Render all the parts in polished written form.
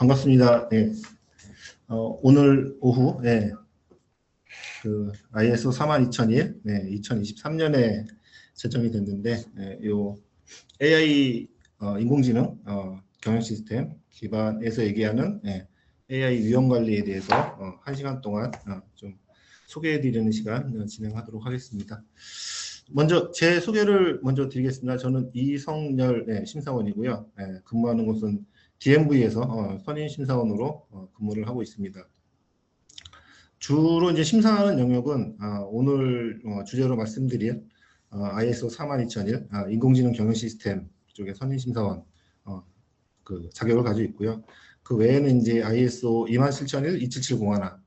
반갑습니다. 네. 오늘 오후 그 ISO 42001 2023년에 제정이 됐는데 요 AI 인공지능 경영 시스템 기반에서 얘기하는 AI 위험 관리에 대해서 1시간 동안 좀 소개해 드리는 시간 진행하도록 하겠습니다. 먼저 제 소개를 먼저 드리겠습니다. 저는 이성열 심사원이고요. 근무하는 곳은 DMV에서 선임 심사원으로 근무를 하고 있습니다. 주로 이제 심사하는 영역은 오늘 주제로 말씀드린 ISO 42001 인공지능 경영 시스템 쪽의 선임 심사원 그 자격을 가지고 있고요. 그 외에는 이제 ISO 27001, 27701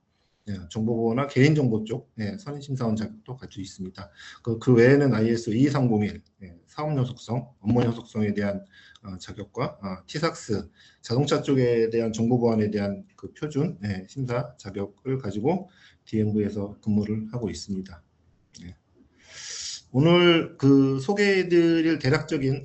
정보보호나 개인정보 쪽 선임 심사원 자격도 가지고 있습니다. 그 외에는 ISO 22301 사업 연속성, 업무 연속성에 대한 자격과 TISAX 자동차 쪽에 대한 정보 보안에 대한 그 표준 심사 자격을 가지고 DMV에서 근무를 하고 있습니다. 오늘 그 소개해드릴 대략적인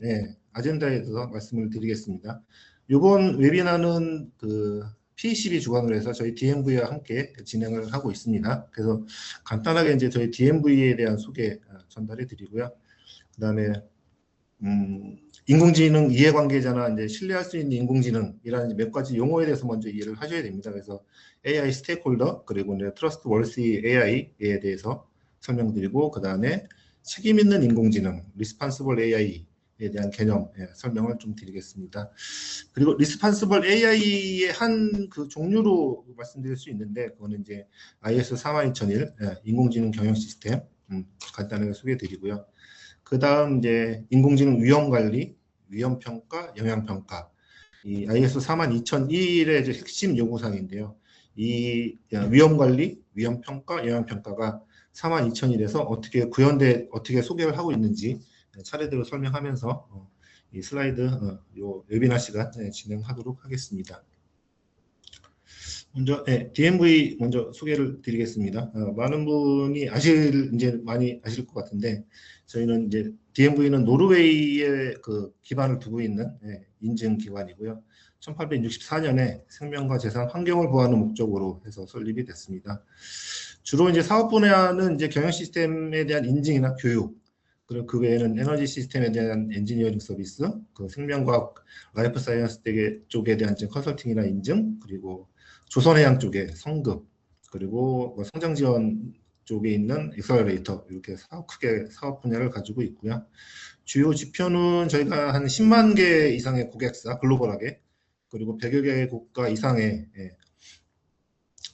아젠다에 대해서 말씀을 드리겠습니다. 이번 웨비나는 그 PCB 주관으로 해서 저희 DMV와 함께 진행을 하고 있습니다. 그래서 간단하게 이제 저희 DMV에 대한 소개 전달해 드리고요. 그다음에 인공지능 이해관계자나 이제 신뢰할 수 있는 인공지능이라는 몇 가지 용어에 대해서 먼저 이해를 하셔야 됩니다. 그래서 AI 스테이크홀더 그리고 이제 트러스트 월시 AI에 대해서 설명드리고 그다음에 책임 있는 인공지능 리스판시블 AI에 대한 개념 설명을 좀 드리겠습니다. 그리고 리스판시블 AI의 한 그 종류로 말씀드릴 수 있는데 그거는 이제 ISO 42001 인공지능 경영 시스템 간단하게 소개해드리고요. 그 다음 이제 인공지능 위험 관리, 위험 평가, 영향 평가. 이 ISO 42001의 핵심 요구사항인데요. 이 위험 관리, 위험 평가, 영향 평가가 42001에서 어떻게 구현돼 어떻게 소개를 하고 있는지 차례대로 설명하면서 이 슬라이드 요 웨비나 시간 진행하도록 하겠습니다. 먼저 DMV 먼저 소개를 드리겠습니다. 많은 분이 많이 아실 것 같은데 저희는 이제 DMV는 노르웨이에 그 기반을 두고 있는 인증 기관이고요. 1864년에 생명과 재산 환경을 보호하는 목적으로 해서 설립이 됐습니다. 주로 이제 사업 분야는 이제 경영 시스템에 대한 인증이나 교육, 그리고 그 외에는 에너지 시스템에 대한 엔지니어링 서비스, 그 생명과학, 라이프 사이언스 쪽에 대한 컨설팅이나 인증, 그리고 조선해양 쪽에 성급, 그리고 성장 지원 쪽에 있는 엑셀러레이터 이렇게 크게 사업 분야를 가지고 있고요. 주요 지표는 저희가 한 10만 개 이상의 고객사 글로벌하게 그리고 100여 개 국가 이상의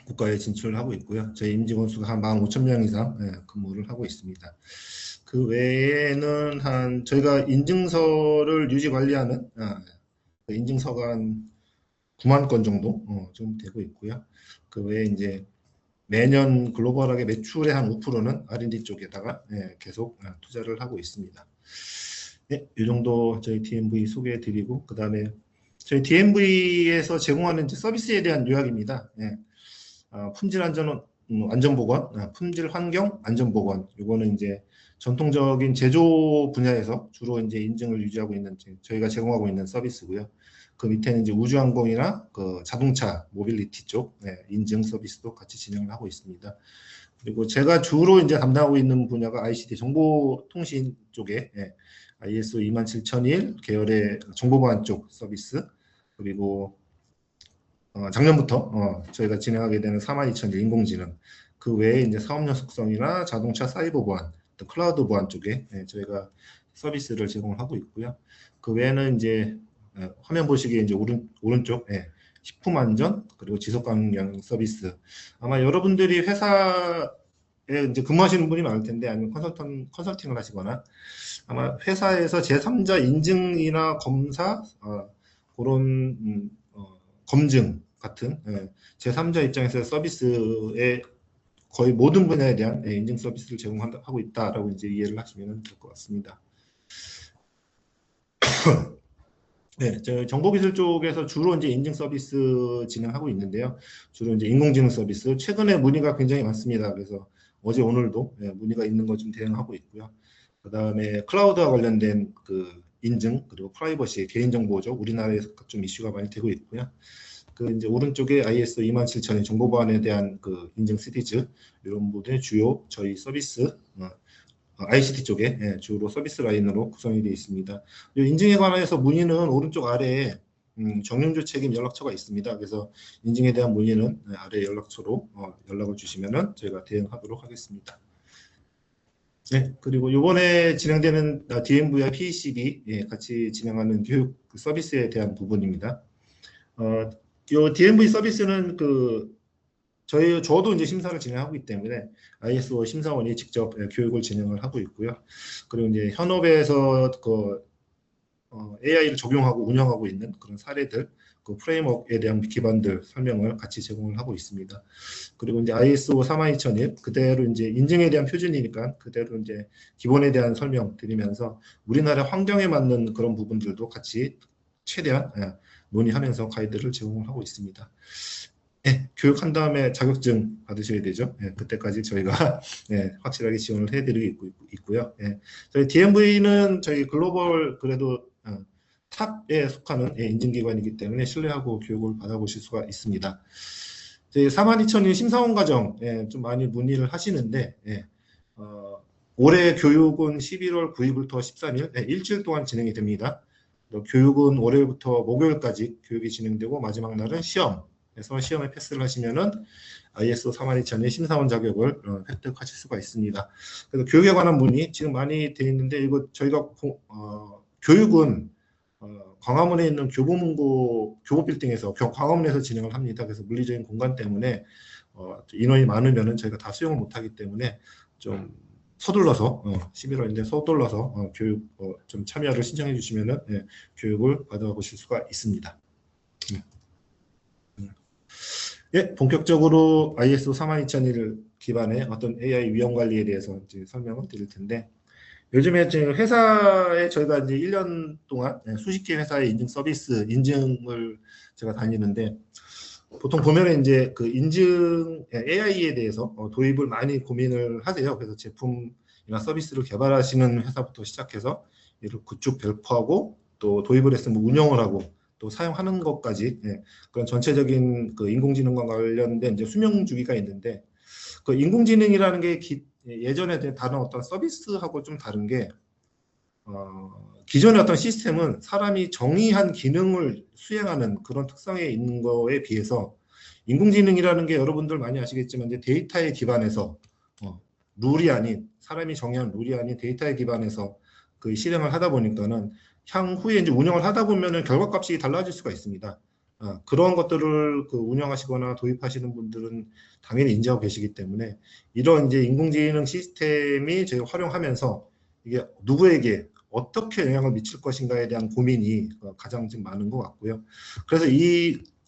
국가에 진출하고 있고요. 저희 임직원 수가 한 15,000명 이상 근무를 하고 있습니다. 그 외에는 저희가 인증서를 유지 관리하는 인증서가 한 9만 건 정도 좀 되고 있고요. 그 외에 이제 매년 글로벌하게 매출의 한 5%는 R&D 쪽에다가 계속 투자를 하고 있습니다. 이 정도 저희 DMV 소개해드리고 그 다음에 저희 DMV에서 제공하는 서비스에 대한 요약입니다. 품질 안전보건, 품질 환경 안전보건. 이거는 이제 전통적인 제조 분야에서 주로 이제 인증을 유지하고 있는 저희가 제공하고 있는 서비스고요. 그 밑에는 이제 우주항공이나 그 자동차 모빌리티 쪽 인증 서비스도 같이 진행을 하고 있습니다. 그리고 제가 주로 이제 담당하고 있는 분야가 ICT 정보통신 쪽에 ISO 27001 계열의 정보보안 쪽 서비스 그리고 작년부터 저희가 진행하게 되는 42001 인공지능 그 외에 이제 사업 연속성이나 자동차 사이버 보안, 또 클라우드 보안 쪽에 저희가 서비스를 제공을 하고 있고요. 그 외에는 이제 화면 보시기에 이제 오른쪽 식품 안전 그리고 지속 가능 서비스. 아마 여러분들이 회사에 이제 근무하시는 분이 많을 텐데 아니면 컨설팅을 하시거나 아마 회사에서 제3자 인증이나 검사 그런 검증 같은 제3자 입장에서 서비스의 거의 모든 분야에 대한 인증 서비스를 제공하고 있다라고 이제 이해를 하시면 될 것 같습니다. 저희 정보기술 쪽에서 주로 이제 인증 서비스 진행하고 있는데요. 주로 이제 인공지능 서비스 최근에 문의가 굉장히 많습니다. 그래서 어제 오늘도 문의가 있는 거 좀 대응하고 있고요. 그 다음에 클라우드와 관련된 그 인증 그리고 프라이버시 개인정보죠. 우리나라에서 좀 이슈가 많이 되고 있고요. 그 이제 오른쪽에 ISO 27000의 정보 보안에 대한 그 인증 시리즈 이런 부분의 주요 저희 서비스 ICT 쪽에 주로 서비스 라인으로 구성이 되어 있습니다. 인증에 관해서 문의는 오른쪽 아래에 정윤주 책임 연락처가 있습니다. 그래서 인증에 대한 문의는 아래 연락처로 연락을 주시면은 저희가 대응하도록 하겠습니다. 네, 그리고 이번에 진행되는 DMV와 PECB 같이 진행하는 교육 서비스에 대한 부분입니다. 이 DMV 서비스는 저도 이제 심사를 진행하고 있기 때문에 ISO 심사원이 직접 교육을 진행을 하고 있고요. 그리고 이제 현업에서 AI를 적용하고 운영하고 있는 그런 사례들, 그 프레임워크에 대한 기반들 설명을 같이 제공을 하고 있습니다. 그리고 이제 ISO 32001 그대로 이제 인증에 대한 표준이니까 그대로 이제 기본에 대한 설명 드리면서 우리나라 환경에 맞는 그런 부분들도 같이 최대한 논의하면서 가이드를 제공을 하고 있습니다. 교육한 다음에 자격증 받으셔야 되죠. 그때까지 저희가 확실하게 지원을 해드리고 있고요. 저희 DMV는 저희 글로벌 그래도 탑에 속하는 인증기관이기 때문에 신뢰하고 교육을 받아보실 수가 있습니다. 저희 42,000인 심사원 과정 좀 많이 문의를 하시는데 올해 교육은 11월 9일부터 13일 일주일 동안 진행이 됩니다. 교육은 월요일부터 목요일까지 교육이 진행되고 마지막 날은 시험에서 시험에 패스를 하시면은 ISO 32000의 심사원 자격을 획득하실 수가 있습니다. 그래서 교육에 관한 문의 지금 많이 돼 있는데 이거 저희가 교육은 광화문에 있는 교보문고 교보빌딩에서 광화문에서 진행을 합니다. 그래서 물리적인 공간 때문에 인원이 많으면은 저희가 다 수용을 못하기 때문에 좀 서둘러서 11월인데 서둘러서 교육 좀 참여를 신청해 주시면은 교육을 받아보실 수가 있습니다. 본격적으로 ISO 32001 기반의 어떤 AI 위험 관리에 대해서 이제 설명을 드릴 텐데 요즘에 지금 회사에 저희가 이제 1년 동안 수십 개 회사의 인증 서비스 인증을 제가 다니는데 보통 보면은 이제 그 인증 AI에 대해서 도입을 많이 고민을 하세요. 그래서 제품이나 서비스를 개발하시는 회사부터 시작해서 이를 구축 배포하고 또 도입을 했으면 운영을 하고 또 사용하는 것까지 그런 전체적인 그 인공지능과 관련된 이제 수명 주기가 있는데 그 인공지능이라는 게 예전에 다른 어떤 서비스하고 좀 다른 게 기존의 어떤 시스템은 사람이 정의한 기능을 수행하는 그런 특성에 있는 거에 비해서 인공지능이라는 게 여러분들 많이 아시겠지만 이제 데이터에 기반해서 룰이 아닌 사람이 정의한 룰이 아닌 데이터에 기반해서 그 실행을 하다 보니까는 향후에 이제 운영을 하다 보면은 결과값이 달라질 수가 있습니다. 그런 것들을 운영하시거나 도입하시는 분들은 당연히 인지하고 계시기 때문에 이런 이제 인공지능 시스템이 저희가 활용하면서 이게 누구에게 어떻게 영향을 미칠 것인가에 대한 고민이 가장 좀 많은 것 같고요. 그래서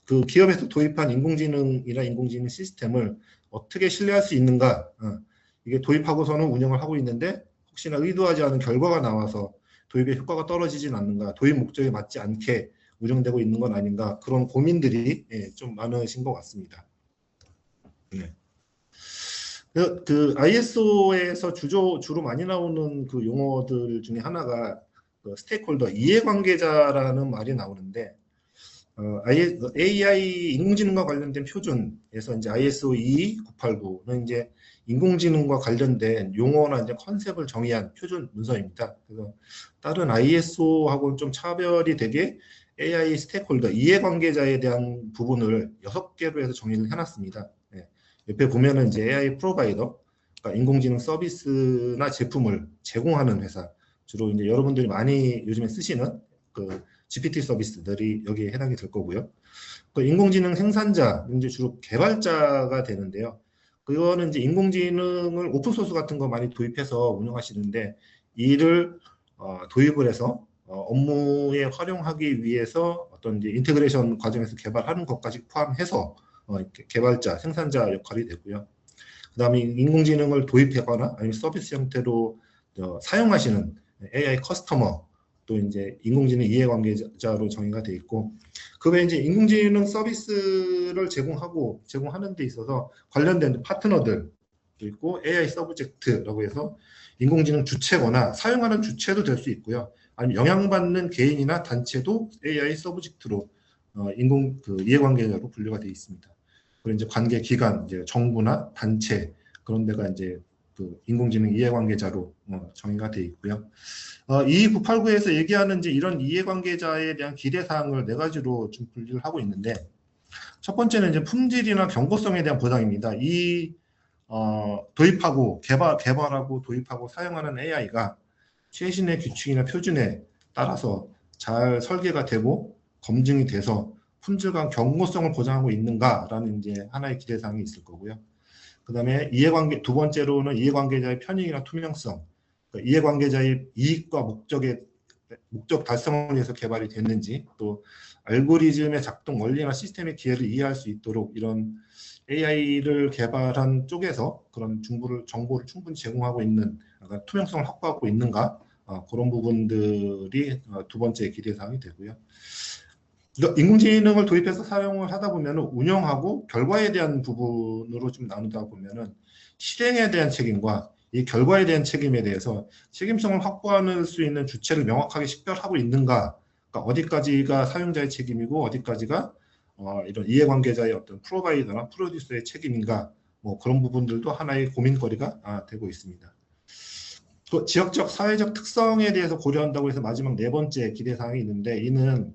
그 기업에서 도입한 인공지능이나 인공지능 시스템을 어떻게 신뢰할 수 있는가? 이게 도입하고서는 운영을 하고 있는데 혹시나 의도하지 않은 결과가 나와서 도입의 효과가 떨어지진 않는가? 도입 목적에 맞지 않게 운영되고 있는 건 아닌가? 그런 고민들이 좀 많으신 것 같습니다. 그 ISO에서 주로 많이 나오는 그 용어들 중에 하나가 그 스테이크홀더 이해관계자라는 말이 나오는데 AI 인공지능과 관련된 표준에서 이제 ISO 22989는 이제 인공지능과 관련된 용어나 이제 컨셉을 정의한 표준 문서입니다. 그래서 다른 ISO하고는 좀 차별이 되게 AI 스테이크홀더 이해관계자에 대한 부분을 6개로 해서 정의를 해놨습니다. 옆에 보면은 이제 AI 프로바이더, 그러니까 인공지능 서비스나 제품을 제공하는 회사, 주로 이제 여러분들이 많이 요즘에 쓰시는 그 GPT 서비스들이 여기에 해당이 될 거고요. 그 인공지능 생산자, 이제 주로 개발자가 되는데요. 그거는 이제 인공지능을 오픈소스 같은 거 많이 도입해서 운영하시는데 이를 도입을 해서 업무에 활용하기 위해서 어떤 이제 인테그레이션 과정에서 개발하는 것까지 포함해서 개발자, 생산자 역할이 되고요. 그 다음에 인공지능을 도입하거나 아니면 서비스 형태로 사용하시는 AI 커스터머, 또 이제 인공지능 이해관계자로 정의가 돼 있고, 그 외에 이제 인공지능 서비스를 제공하는 데 있어서 관련된 파트너들도 있고, AI 서브젝트라고 해서 인공지능 주체거나 사용하는 주체도 될 수 있고요. 아니면 영향받는 개인이나 단체도 AI 서브젝트로 이해관계자로 분류가 되어 있습니다. 그리고 이제 관계 기관, 이제 정부나 단체 그런 데가 이제 인공지능 이해관계자로 정의가 되어 있고요. 이 989에서 얘기하는 이제 이런 이해관계자에 대한 기대 사항을 네 가지로 좀 분류를 하고 있는데, 첫 번째는 이제 품질이나 경고성에 대한 보장입니다. 도입하고 개발하고 도입하고 사용하는 AI가 최신의 규칙이나 표준에 따라서 잘 설계가 되고 검증이 돼서 품질과 경고성을 보장하고 있는가라는 이제 하나의 기대 사항이 있을 거고요. 그다음에 두 번째로는 이해관계자의 편익이나 투명성, 그러니까 이해관계자의 이익과 목적 달성을 위해서 개발이 됐는지, 또 알고리즘의 작동 원리나 시스템의 기회를 이해할 수 있도록 이런 AI를 개발한 쪽에서 그런 정보를 충분히 제공하고 있는, 그러니까 투명성을 확보하고 있는가, 그런 부분들이 두 번째 기대 사항이 되고요. 인공지능을 도입해서 사용을 하다 보면 운영하고 결과에 대한 부분으로 좀 나누다 보면은 실행에 대한 책임과 이 결과에 대한 책임에 대해서 책임성을 확보할 수 있는 주체를 명확하게 식별하고 있는가, 그러니까 어디까지가 사용자의 책임이고 어디까지가 이런 이해관계자의 어떤 프로바이더나 프로듀서의 책임인가, 뭐 그런 부분들도 하나의 고민거리가 되고 있습니다. 또 지역적 사회적 특성에 대해서 고려한다고 해서 마지막 네 번째 기대 사항이 있는데, 이는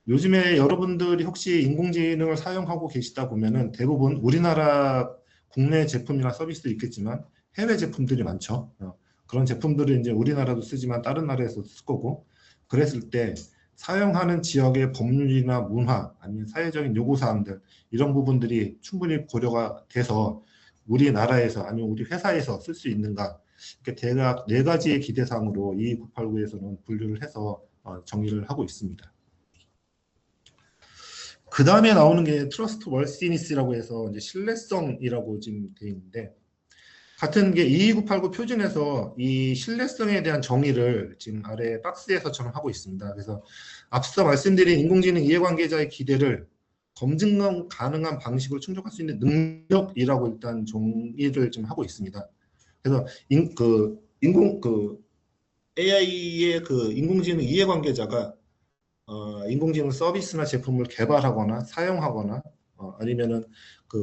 요즘에 여러분들이 혹시 인공지능을 사용하고 계시다 보면은 대부분 우리나라 국내 제품이나 서비스도 있겠지만 해외 제품들이 많죠. 그런 제품들을 이제 우리나라도 쓰지만 다른 나라에서 쓸 거고, 그랬을 때 사용하는 지역의 법률이나 문화 아니면 사회적인 요구사항들, 이런 부분들이 충분히 고려가 돼서 우리나라에서 아니면 우리 회사에서 쓸 수 있는가, 이렇게 대략 네 가지의 기대사항으로 이 989에서는 분류를 해서 정의를 하고 있습니다. 그 다음에 나오는 게 트러스트 월시니스라고 해서 이제 신뢰성이라고 지금 되어 있는데, 같은 게 22989 표준에서 이 신뢰성에 대한 정의를 지금 아래 박스에서처럼 하고 있습니다. 그래서 앞서 말씀드린 인공지능 이해관계자의 기대를 검증 가능한 방식으로 충족할 수 있는 능력이라고 일단 정의를 좀 하고 있습니다. 그래서 AI의 인공지능 이해관계자가 인공지능 서비스나 제품을 개발하거나 사용하거나 아니면은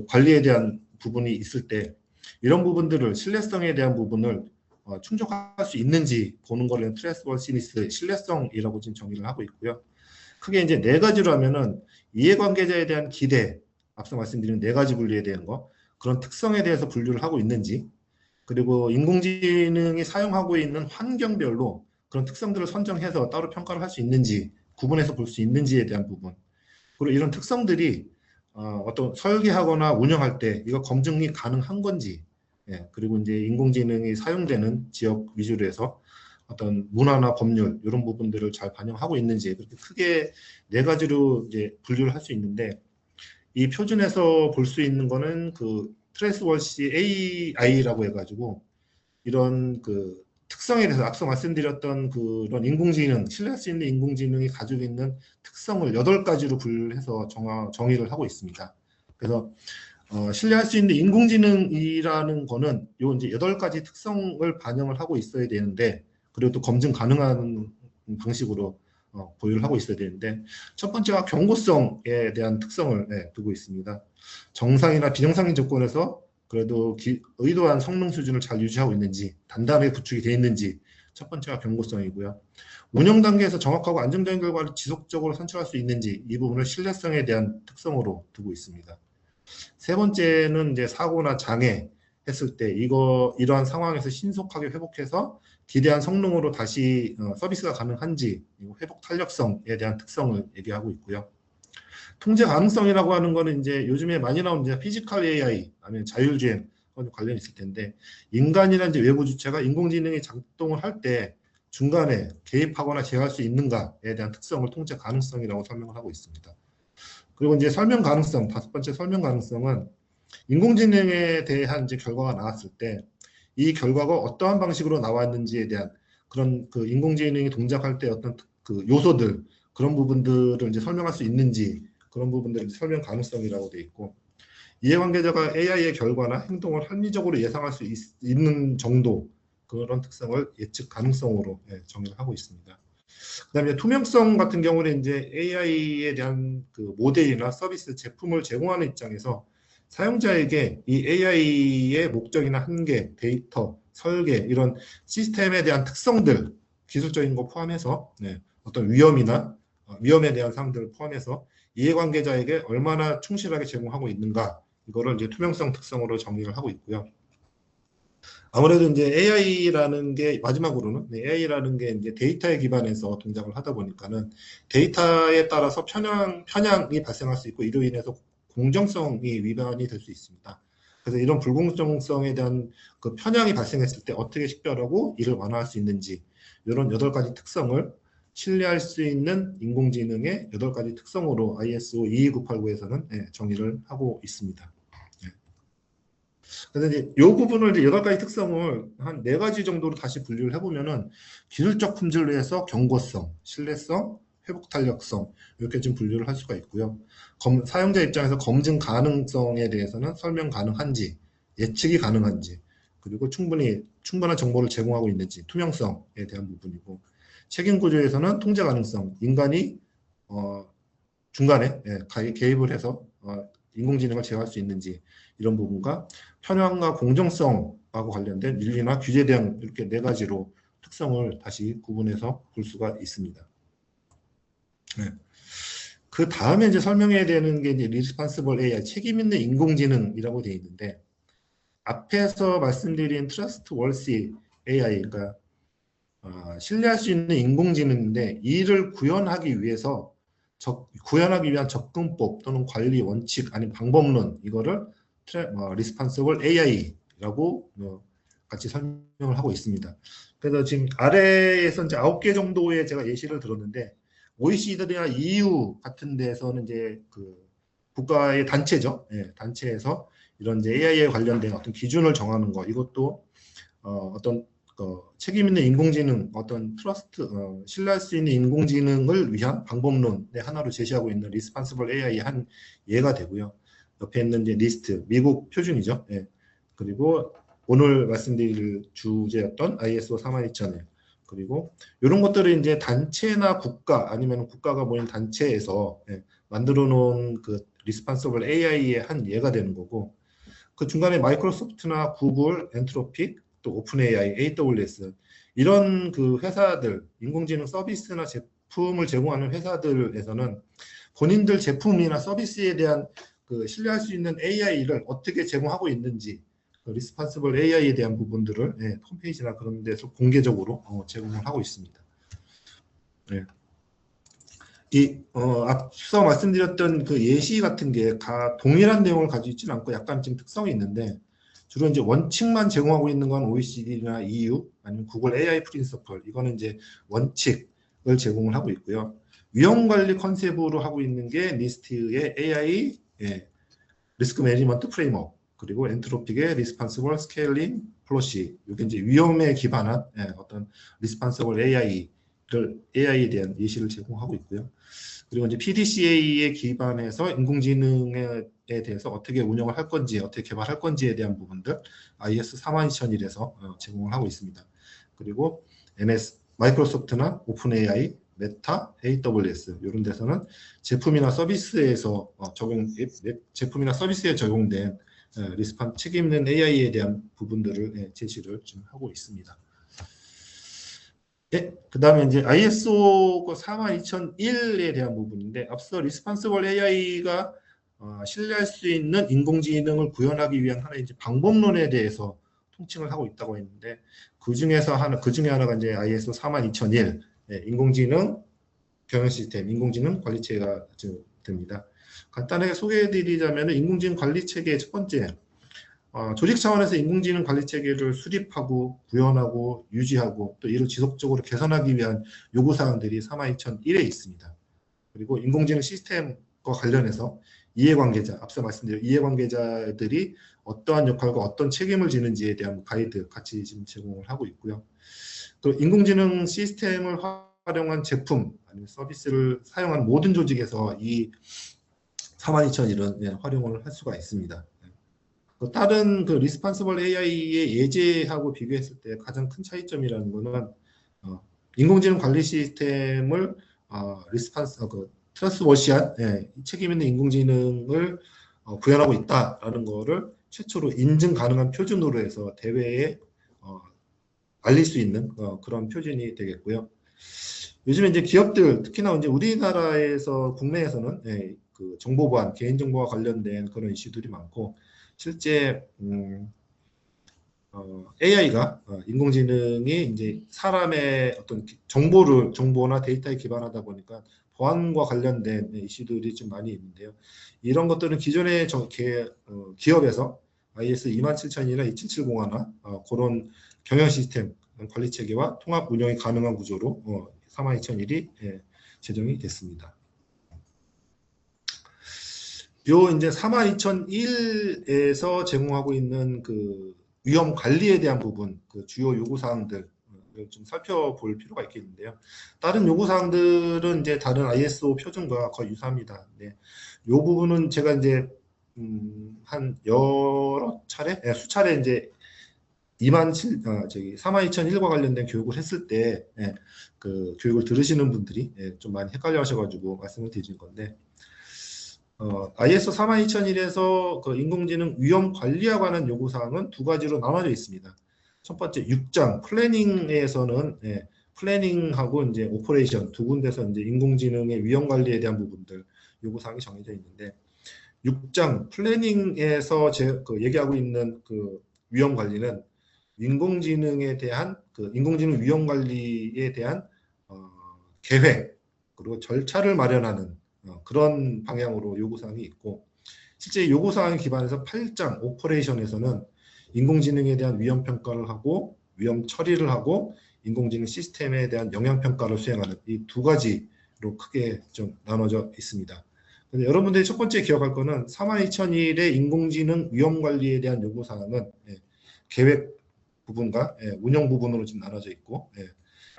관리에 대한 부분이 있을 때 이런 부분들을 신뢰성에 대한 부분을 충족할 수 있는지 보는 거를 트러스트워시니스, 신뢰성이라고 지금 정의를 하고 있고요. 크게 이제 네 가지로 하면은 이해관계자에 대한 기대, 앞서 말씀드린 네 가지 분류에 대한 거, 그런 특성에 대해서 분류를 하고 있는지, 그리고 인공지능이 사용하고 있는 환경별로 그런 특성들을 선정해서 따로 평가를 할 수 있는지, 구분해서 볼 수 있는지에 대한 부분, 그리고 이런 특성들이 어떤 설계하거나 운영할 때 이거 검증이 가능한 건지, 그리고 이제 인공지능이 사용되는 지역 위주로 해서 어떤 문화나 법률 이런 부분들을 잘 반영하고 있는지, 그렇게 크게 네 가지로 이제 분류를 할 수 있는데, 이 표준에서 볼 수 있는 거는 트레이스월시 AI라고 해가지고 이런 특성에 대해서 앞서 말씀드렸던 그런 인공지능, 신뢰할 수 있는 인공지능이 가지고 있는 특성을 8가지로 분류해서 정의를 하고 있습니다. 그래서 신뢰할 수 있는 인공지능이라는 거는 요 이제 8가지 특성을 반영을 하고 있어야 되는데, 그리고 또 검증 가능한 방식으로 보유를 하고 있어야 되는데, 첫 번째가 경고성에 대한 특성을 두고 있습니다. 정상이나 비정상인 조건에서 그래도 의도한 성능 수준을 잘 유지하고 있는지, 단단하게 구축이 되어 있는지, 첫 번째가 경고성이고요. 운영 단계에서 정확하고 안정적인 결과를 지속적으로 산출할 수 있는지, 이 부분을 신뢰성에 대한 특성으로 두고 있습니다. 세 번째는 이제 사고나 장애 했을 때 이러한 상황에서 신속하게 회복해서 기대한 성능으로 다시 서비스가 가능한지, 회복 탄력성에 대한 특성을 얘기하고 있고요. 통제 가능성이라고 하는 거는 이제 요즘에 많이 나오는 이제 피지컬 AI 아니면 자율주행 관련이 있을 텐데, 인간이나 이제 외부 주체가 인공지능이 작동을 할 때 중간에 개입하거나 제어할 수 있는가에 대한 특성을 통제 가능성이라고 설명을 하고 있습니다. 그리고 이제 설명 가능성, 다섯 번째 설명 가능성은 인공지능에 대한 이제 결과가 나왔을 때 이 결과가 어떠한 방식으로 나왔는지에 대한 그런 인공지능이 동작할 때 어떤 요소들, 그런 부분들을 이제 설명할 수 있는지, 그런 부분들을 설명 가능성이라고 되어 있고, 이해관계자가 AI의 결과나 행동을 합리적으로 예상할 수 있는 정도, 그런 특성을 예측 가능성으로 정의를 하고 있습니다. 그다음에 투명성 같은 경우는 이제 AI에 대한 그 모델이나 서비스 제품을 제공하는 입장에서 사용자에게 이 AI의 목적이나 한계, 데이터, 설계 이런 시스템에 대한 특성들, 기술적인 거 포함해서 어떤 위험이나 위험에 대한 사항들을 포함해서 이해관계자에게 얼마나 충실하게 제공하고 있는가 이거를 이제 투명성 특성으로 정의를 하고 있고요. 아무래도 이제 AI라는 게 마지막으로는 AI라는 게 이제 데이터에 기반해서 동작을 하다 보니까는 데이터에 따라서 편향이 발생할 수 있고 이로 인해서 공정성이 위반이 될 수 있습니다. 그래서 이런 불공정성에 대한 그 편향이 발생했을 때 어떻게 식별하고 이를 완화할 수 있는지 이런 8가지 특성을 신뢰할 수 있는 인공지능의 8가지 특성으로 ISO 22989에서는 정의를 하고 있습니다. 그래서 이제 이 부분을 이제 8가지 특성을 한 4가지 정도로 다시 분류를 해보면은 기술적 품질로 해서 경고성, 신뢰성, 회복 탄력성 이렇게 좀 분류를 할 수가 있고요. 사용자 입장에서 검증 가능성에 대해서는 설명 가능한지, 예측이 가능한지, 그리고 충분한 정보를 제공하고 있는지, 투명성에 대한 부분이고, 책임 구조에서는 통제 가능성, 인간이 중간에 개입을 해서 인공지능을 제어할 수 있는지 이런 부분과 편향과 공정성하고 관련된 윤리나 규제 대응 이렇게 4가지로 특성을 다시 구분해서 볼 수가 있습니다. 그 다음에 이제 설명해야 되는 게 이제 리스폰시블 AI, 책임 있는 인공지능이라고 되어 있는데 앞에서 말씀드린 트러스트 월시 AI, 그러니까 신뢰할 수 있는 인공지능인데 이를 구현하기 위해서 구현하기 위한 접근법 또는 관리 원칙 아니면 방법론 이거를 리스폰시블 AI라고 같이 설명을 하고 있습니다. 그래서 지금 아래에서 이제 9개 정도의 제가 예시를 들었는데 OECD나 EU 같은 데서는 이제 그 국가의 단체죠. 단체에서 이런 이제 AI에 관련된 어떤 기준을 정하는 거 이것도 어떤 책임 있는 인공지능, 어떤 신뢰할 수 있는 인공지능을 위한 방법론의 하나로 제시하고 있는 리스폰시블 AI의 한 예가 되고요. 옆에 있는 이제 리스트, 미국 표준이죠. 그리고 오늘 말씀드릴 주제였던 ISO 42001, 그리고 이런 것들을 이제 단체나 국가 아니면 국가가 모인 단체에서 만들어 놓은 그 리스폰시블 AI의 한 예가 되는 거고, 그 중간에 마이크로소프트나 구글, 엔트로픽, 또 오픈 AI, AWS 이런 그 회사들, 인공지능 서비스나 제품을 제공하는 회사들에서는 본인들 제품이나 서비스에 대한 그 신뢰할 수 있는 AI를 어떻게 제공하고 있는지 리스폰시블 AI에 대한 부분들을 홈페이지나 그런 데서 공개적으로 제공을 하고 있습니다. 앞서 말씀드렸던 그 예시 같은 게 다 동일한 내용을 가지고 있지는 않고 약간 좀 특성이 있는데 주로 이제 원칙만 제공하고 있는 건 OECD나 EU 아니면 구글 AI 프린서플 이거는 이제 원칙을 제공을 하고 있고요. 위험 관리 컨셉으로 하고 있는 게 니스트의 AI 리스크 매니지먼트 프레임워크 그리고 엔트로픽의 리스폰시블 스케일링 플로시 이게 이제 위험에 기반한 어떤 리스폰시블 AI에 대한 예시를 제공하고 있고요. 그리고 이제 PDCA에 기반해서 인공지능에 대해서 어떻게 운영을 할 건지, 어떻게 개발할 건지에 대한 부분들 IS 42001에서 제공을 하고 있습니다. 그리고 마이크로소프트나 오픈 AI, 메타, AWS 이런 데서는 제품이나 서비스에서 제품이나 서비스에 적용된 책임 있는 AI에 대한 부분들을 제시를 좀 하고 있습니다. 그 다음에 이제 ISO 42001에 대한 부분인데 앞서 리스폰시블 AI가 신뢰할 수 있는 인공지능을 구현하기 위한 하나의 이제 방법론에 대해서 통칭을 하고 있다고 했는데 그 중에 하나가 이제 ISO 42001 인공지능 경영 시스템, 인공지능 관리 체계가 됩니다. 간단하게 소개해드리자면 인공지능 관리 체계의 첫 번째 조직 차원에서 인공지능 관리 체계를 수립하고 구현하고 유지하고 또 이를 지속적으로 개선하기 위한 요구사항들이 42001에 있습니다. 그리고 인공지능 시스템과 관련해서 이해관계자, 앞서 말씀드린 이해관계자들이 어떠한 역할과 어떤 책임을 지는지에 대한 가이드 같이 지금 제공을 하고 있고요. 또 인공지능 시스템을 활용한 제품 아니면 서비스를 사용한 모든 조직에서 이 42001은 활용을 할 수가 있습니다. 다른 그 리스폰시블 AI의 예제하고 비교했을 때 가장 큰 차이점이라는 거는 인공지능 관리 시스템을 트러스워시한 책임 있는 인공지능을 구현하고 있다라는 거를 최초로 인증 가능한 표준으로 해서 대회에 알릴 수 있는 그런 표준이 되겠고요. 요즘에 이제 기업들 특히나 이제 우리나라에서 국내에서는 그 정보 보안, 개인정보와 관련된 그런 이슈들이 많고 실제 AI가 인공지능이 이제 사람의 어떤 정보나 데이터에 기반하다 보니까 보안과 관련된 이슈들이 좀 많이 있는데요. 이런 것들은 기존의 기업에서 IS 27001이나 2770이나 그런 경영 시스템 관리 체계와 통합 운영이 가능한 구조로 32001이 제정이 됐습니다. 요 이제 32001에서 제공하고 있는 그 위험 관리에 대한 부분, 그 주요 요구 사항들 좀 살펴볼 필요가 있겠는데요. 다른 요구 사항들은 이제 다른 ISO 표준과 거의 유사합니다. 네. 요 부분은 제가 이제 한 여러 차례, 수차례 이제 32001과 관련된 교육을 했을 때 그 교육을 들으시는 분들이 좀 많이 헷갈려 하셔가지고 말씀을 드린 건데 ISO 32001에서 그 인공지능 위험 관리와 관한 요구사항은 두 가지로 나눠져 있습니다. 첫 번째 6장 플래닝에서는 플래닝하고 이제 오퍼레이션 두 군데서 이제 인공지능의 위험 관리에 대한 부분들 요구사항이 정해져 있는데 6장 플래닝에서 얘기하고 있는 그 위험 관리는 인공지능에 대한 그 인공지능 위험 관리에 대한 계획 그리고 절차를 마련하는 그런 방향으로 요구사항이 있고 실제 요구사항에 기반해서 8장 오퍼레이션에서는 인공지능에 대한 위험 평가를 하고 위험 처리를 하고 인공지능 시스템에 대한 영향 평가를 수행하는 이 두 가지로 크게 좀 나눠져 있습니다. 근데 여러분들이 첫 번째 기억할 거는 32001의 인공지능 위험 관리에 대한 요구사항은 계획 부분과 운영 부분으로 지금 나눠져 있고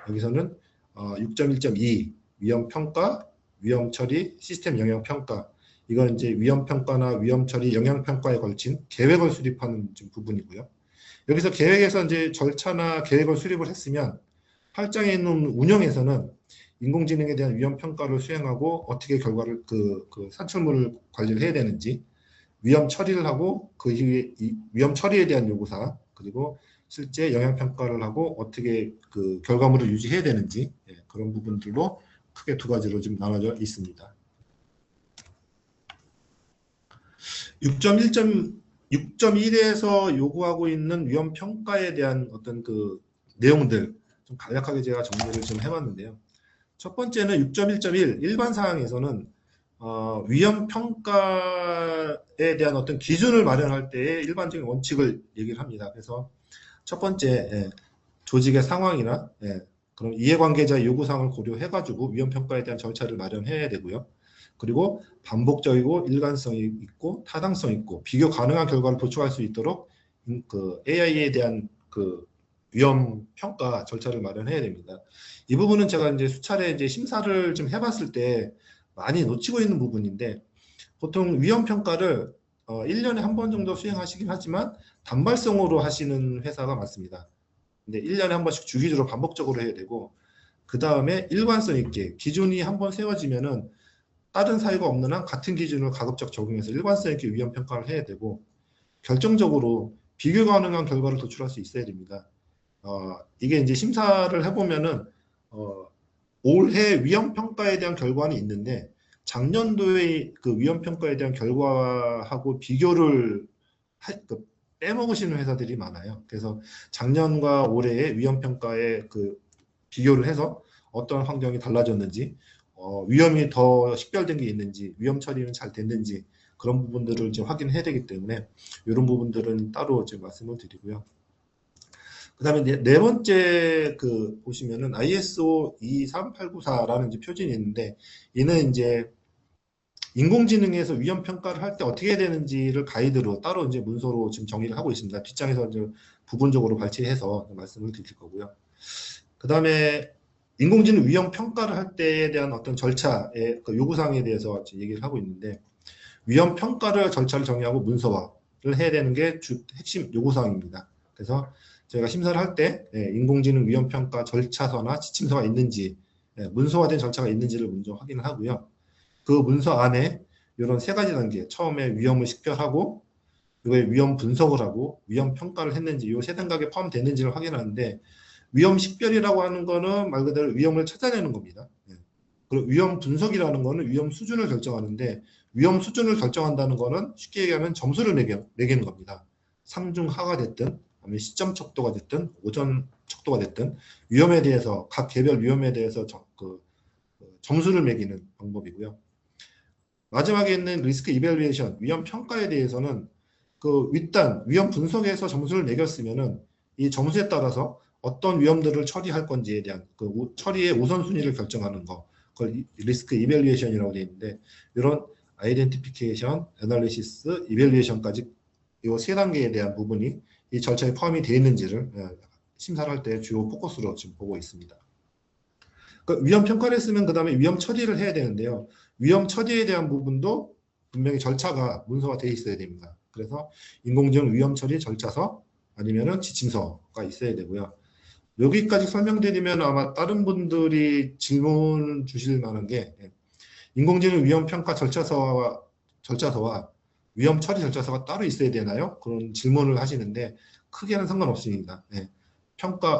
여기서는 6.1.2 위험 평가, 위험 처리, 시스템 영향 평가 이건 이제 위험 평가나 위험 처리, 영향 평가에 걸친 계획을 수립하는 부분이고요. 여기서 계획에서 이제 절차나 계획을 수립을 했으면 8장에 있는 운영에서는 인공지능에 대한 위험 평가를 수행하고 어떻게 결과를 그 산출물을 관리를 해야 되는지 위험 처리를 하고 그 이후에 위험 처리에 대한 요구사항 그리고 실제 영향 평가를 하고 어떻게 그 결과물을 유지해야 되는지 그런 부분들로 크게 두 가지로 지금 나눠져 있습니다. 6.1에서 요구하고 있는 위험 평가에 대한 어떤 그 내용들 좀 간략하게 제가 정리를 좀 해봤는데요. 첫 번째는 6.1.1 일반 사항에서는 위험 평가에 대한 어떤 기준을 마련할 때의 일반적인 원칙을 얘기를 합니다. 그래서 첫 번째 조직의 상황이나 그럼 이해관계자의 요구사항을 고려해가지고 위험 평가에 대한 절차를 마련해야 되고요. 그리고 반복적이고 일관성이 있고 타당성 있고 비교 가능한 결과를 도출할 수 있도록 그 AI에 대한 그 위험 평가 절차를 마련해야 됩니다. 이 부분은 제가 이제 수차례 이제 심사를 좀 해봤을 때 많이 놓치고 있는 부분인데 보통 위험 평가를 1년에 한 번 정도 수행하시긴 하지만 단발성으로 하시는 회사가 많습니다. 근데 1년에 한 번씩 주기적으로 반복적으로 해야 되고 그 다음에 일관성 있게 기준이 한 번 세워지면은 다른 사유가 없는 한 같은 기준을 가급적 적용해서 일관성 있게 위험 평가를 해야 되고 결정적으로 비교 가능한 결과를 도출할 수 있어야 됩니다. 이게 이제 심사를 해보면은 올해 위험 평가에 대한 결과는 있는데 작년도의 그 위험 평가에 대한 결과하고 비교를 빼먹으시는 회사들이 많아요. 그래서 작년과 올해의 위험 평가에 그 비교를 해서 어떤 환경이 달라졌는지, 위험이 더 식별된 게 있는지, 위험 처리는 잘 됐는지 그런 부분들을 이제 확인해야 되기 때문에 이런 부분들은 따로 이제 말씀을 드리고요. 그다음에 네 번째 그 보시면은 ISO 23894라는 이제 표준이 있는데 얘는 이제 인공지능에서 위험 평가를 할 때 어떻게 해야 되는지를 가이드로 따로 이제 문서로 지금 정리를 하고 있습니다. 뒷장에서 이제 부분적으로 발췌해서 말씀을 드릴 거고요. 그다음에 인공지능 위험 평가를 할 때에 대한 어떤 절차의 그 요구사항에 대해서 얘기를 하고 있는데 위험 평가를 절차를 정의하고 문서화를 해야 되는 게 핵심 요구사항입니다. 그래서 저희가 심사를 할 때 인공지능 위험 평가 절차서나 지침서가 있는지, 문서화된 절차가 있는지를 먼저 확인을 하고요. 그 문서 안에 이런 세 가지 단계, 처음에 위험을 식별하고, 이거에 위험 분석을 하고, 위험 평가를 했는지, 이 세 단계에 포함됐는지를 확인하는데, 위험 식별이라고 하는 거는 말 그대로 위험을 찾아내는 겁니다. 그리고 위험 분석이라는 거는 위험 수준을 결정하는데, 위험 수준을 결정한다는 거는 쉽게 얘기하면 점수를 매기는 겁니다. 상중하가 됐든, 아니면 시점 척도가 됐든, 오전 척도가 됐든, 위험에 대해서, 각 개별 위험에 대해서 점수를 매기는 방법이고요. 마지막에 있는 리스크 이밸루에이션, 위험 평가에 대해서는 그 윗단 위험 분석에서 점수를 매겼으면은 이 점수에 따라서 어떤 위험들을 처리할 건지에 대한 그 처리의 우선순위를 결정하는 거, 그걸 리스크 이밸루에이션이라고 되어 있는데, 이런 아이덴티피케이션, 애널리시스, 이밸루에이션까지 이 세 단계에 대한 부분이 이 절차에 포함이 되어 있는지를 심사를 할 때 주요 포커스로 지금 보고 있습니다. 그 위험 평가를 했으면 그 다음에 위험 처리를 해야 되는데요. 위험 처리에 대한 부분도 분명히 절차가 문서가 되어 있어야 됩니다. 그래서 인공지능 위험 처리 절차서 아니면은 지침서가 있어야 되고요. 여기까지 설명드리면 아마 다른 분들이 질문 주실 만한 게, 인공지능 위험 평가 절차서와 위험 처리 절차서가 따로 있어야 되나요? 그런 질문을 하시는데 크게는 상관없습니다.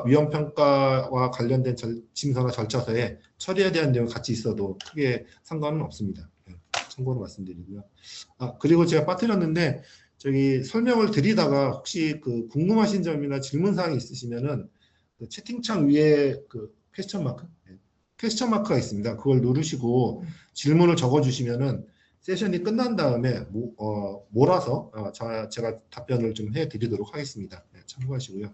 위험 평가와 관련된 지침서나 절차서에 처리에 대한 내용이 같이 있어도 크게 상관은 없습니다. 참고로 말씀드리고요. 그리고 제가 빠뜨렸는데 저기 설명을 드리다가 혹시 그 궁금하신 점이나 질문 사항이 있으시면은 그 채팅창 위에 그 퀘스천 마크가 있습니다. 그걸 누르시고 질문을 적어주시면은 세션이 끝난 다음에 몰아서 제가 답변을 좀 해드리도록 하겠습니다. 참고하시고요.